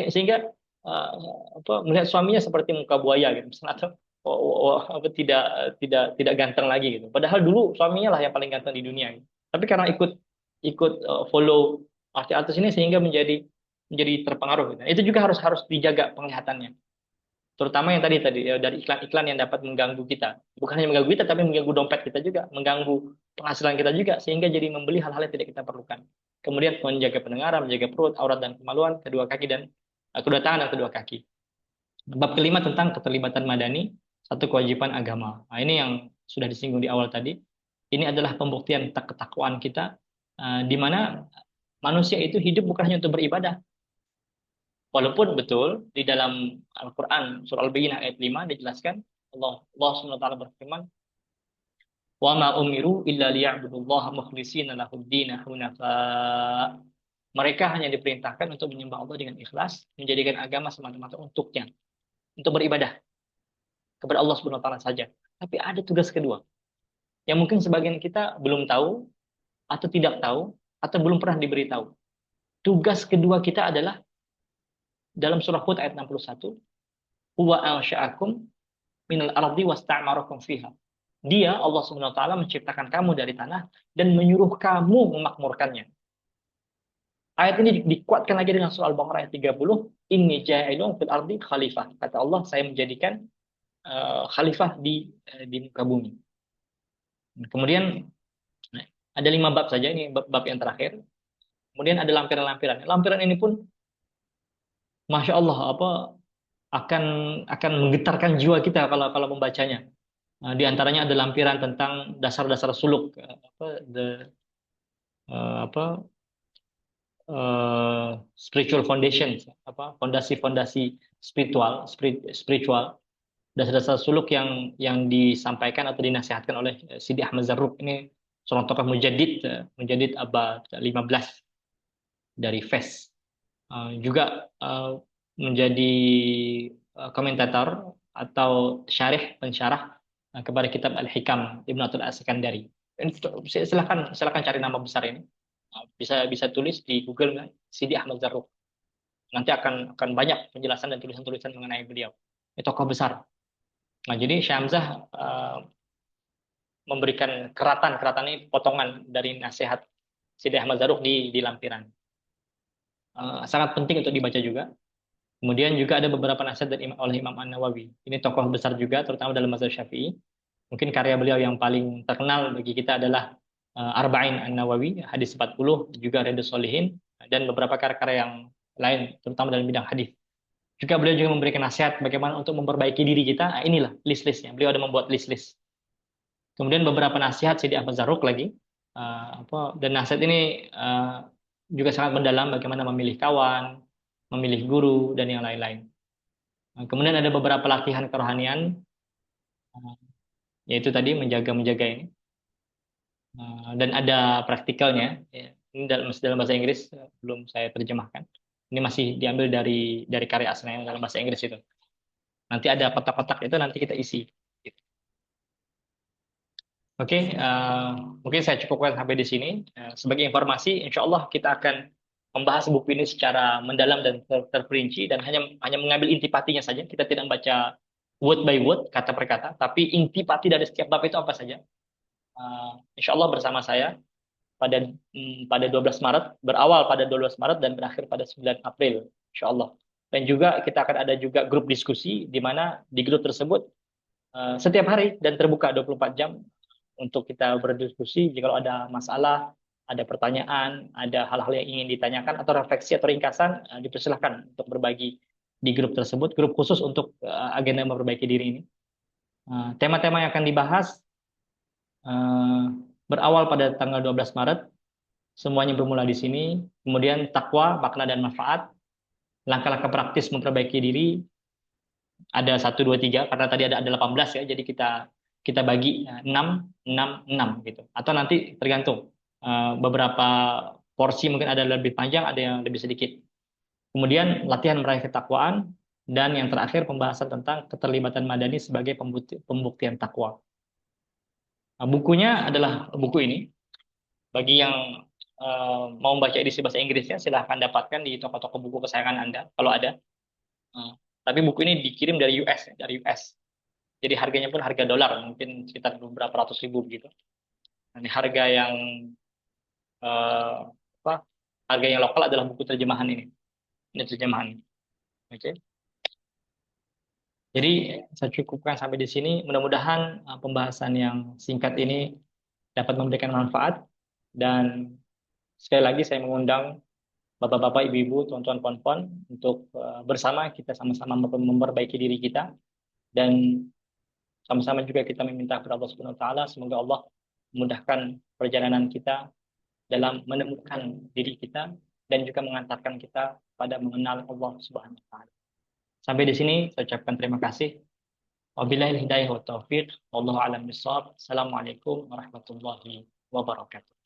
Sehingga uh, apa melihat suaminya seperti muka buaya gitu misalnya, atau apa tidak ganteng lagi gitu. Padahal dulu suaminya lah yang paling ganteng di dunia gitu. Tapi karena ikut ikut follow artis-artis ini sehingga menjadi terpengaruh gitu. Itu juga harus harus dijaga penglihatannya, terutama yang tadi ya, dari iklan-iklan yang dapat mengganggu kita, bukan hanya mengganggu kita tapi mengganggu dompet kita juga, mengganggu penghasilan kita juga sehingga jadi membeli hal-hal yang tidak kita perlukan. Kemudian menjaga pendengaran, menjaga perut, aurat dan kemaluan, kedua kaki dan kedua tangan dan kedua kaki. Bab kelima tentang keterlibatan madani, satu kewajiban agama. Nah, ini yang sudah disinggung di awal tadi. Ini adalah pembuktian ketakwaan kita, di mana manusia itu hidup bukan hanya untuk beribadah. Walaupun betul di dalam Al-Quran surah Al-Baqarah ayat 5 dijelaskan Allah SWT berfirman, "Wa ma umiru illa liya'budullaha mukhlishina lahud-din hunafa." Mereka hanya diperintahkan untuk menyembah Allah dengan ikhlas, menjadikan agama semata-mata untuknya, untuk beribadah kepada Allah SWT saja. Tapi ada tugas kedua yang mungkin sebagian kita belum tahu atau tidak tahu atau belum pernah diberitahu. Tugas kedua kita adalah dalam surah Hud ayat 61, huwa ansha'akum minal ardi wasta'marakum fiha. Dia Allah Subhanahu wa taala menciptakan kamu dari tanah dan menyuruh kamu memakmurkannya. Ayat ini dikuatkan lagi dengan surah Al-Baqarah ayat 30, inni ja'ilun fil ardi khalifah. Kata Allah, saya menjadikan khalifah di muka bumi. Kemudian ada 5 bab saja, ini bab yang terakhir. Kemudian ada lampiran-lampiran. Lampiran ini pun Masya Allah apa akan akan menggetarkan jiwa kita kalau kalau membacanya. Di antaranya ada lampiran tentang dasar-dasar suluk, apa spiritual foundations, apa fondasi-fondasi spiritual, dasar-dasar suluk yang disampaikan atau dinasihatkan oleh Sidi Ahmad Zarruq. Ini seorang tokoh mujaddid abad 15 dari Fes. Juga menjadi komentator atau pensyarah kepada kitab Al-Hikam Ibnu Atul As-Sakandari. Silahkan cari nama besar ini. Bisa bisa tulis di Google Sidi Ahmad Zarruq. Nanti akan banyak penjelasan dan tulisan-tulisan mengenai beliau. Ini tokoh besar. Nah, jadi Syamzah memberikan keratan ini potongan dari nasihat Sidi Ahmad Zarruq di lampiran. Sangat penting untuk dibaca juga. Kemudian juga ada beberapa nasihat oleh Imam An-Nawawi. Ini tokoh besar juga, terutama dalam mazhab Syafi'i. Mungkin karya beliau yang paling terkenal bagi kita adalah Arba'in An-Nawawi, hadis 40, juga Riyadhus Shalihin, dan beberapa karya-karya yang lain, terutama dalam bidang hadis. Juga beliau juga memberikan nasihat bagaimana untuk memperbaiki diri kita. Nah, inilah list-listnya. Beliau ada membuat list-list. Kemudian beberapa nasihat Sidi Ahmad Zarruq lagi. Dan nasihat ini juga sangat mendalam bagaimana memilih kawan, memilih guru, dan yang lain-lain. Kemudian ada beberapa latihan kerohanian, uh, yaitu tadi menjaga-menjaga ini. Dan ada praktikalnya. Ya. Ini masih dalam bahasa Inggris, belum saya terjemahkan. Ini masih diambil dari karya aslinya dalam bahasa Inggris itu. Nanti ada kotak-kotak itu nanti kita isi. Gitu. Oke, mungkin saya cukupkan sampai di sini. Sebagai informasi, insya Allah kita akan membahas buku ini secara mendalam dan terperinci dan hanya mengambil intipatinya saja. Kita tidak membaca word by word, kata per kata, tapi intipati dari setiap bab itu apa saja. Insya Allah bersama saya pada 12 Maret, berawal pada 12 Maret dan berakhir pada 9 April, insya Allah. Dan juga kita akan ada juga grup diskusi di mana di grup tersebut setiap hari dan terbuka 24 jam untuk kita berdiskusi. Jika ada masalah, ada pertanyaan, ada hal-hal yang ingin ditanyakan atau refleksi atau ringkasan, dipersilahkan untuk berbagi di grup tersebut, grup khusus untuk agenda memperbaiki diri ini. Tema-tema yang akan dibahas eh, berawal pada tanggal 12 Maret, semuanya bermula di sini. Kemudian takwa, makna dan manfaat, langkah-langkah praktis memperbaiki diri, ada 1, 2, 3 karena tadi ada 18 ya, jadi kita bagi 6, 6, 6 gitu. Atau nanti tergantung beberapa porsi mungkin ada lebih panjang, ada yang lebih sedikit. Kemudian latihan meraih ketakwaan dan yang terakhir pembahasan tentang keterlibatan madani sebagai pembuktian takwa. Nah, bukunya adalah buku ini. Bagi yang mau membaca edisi bahasa Inggrisnya, silahkan dapatkan di toko-toko buku kesayangan Anda kalau ada. Tapi buku ini dikirim dari US, ya, dari US. Jadi harganya pun harga dolar, mungkin sekitar beberapa ratus ribu begitu. Nah, ini harga yang eh, apa? Harga yang lokal adalah buku terjemahan ini. Ini terjemahan. Oke. Jadi saya cukupkan sampai di sini. Mudah-mudahan pembahasan yang singkat ini dapat memberikan manfaat dan sekali lagi saya mengundang Bapak-bapak, ibu-ibu, tuan-tuan, puan-puan untuk bersama kita sama-sama memperbaiki diri kita dan sama-sama juga kita meminta kepada Allah Subhanahu wa taala semoga Allah memudahkan perjalanan kita dalam menemukan diri kita dan juga mengantarkan kita pada mengenal Allah Subhanahu wa taala. Sampai di sini saya ucapkan terima kasih. Wabillahi hidayah wa taufiq. Wallahu a'lam bishawab. Assalamualaikum warahmatullahi wabarakatuh.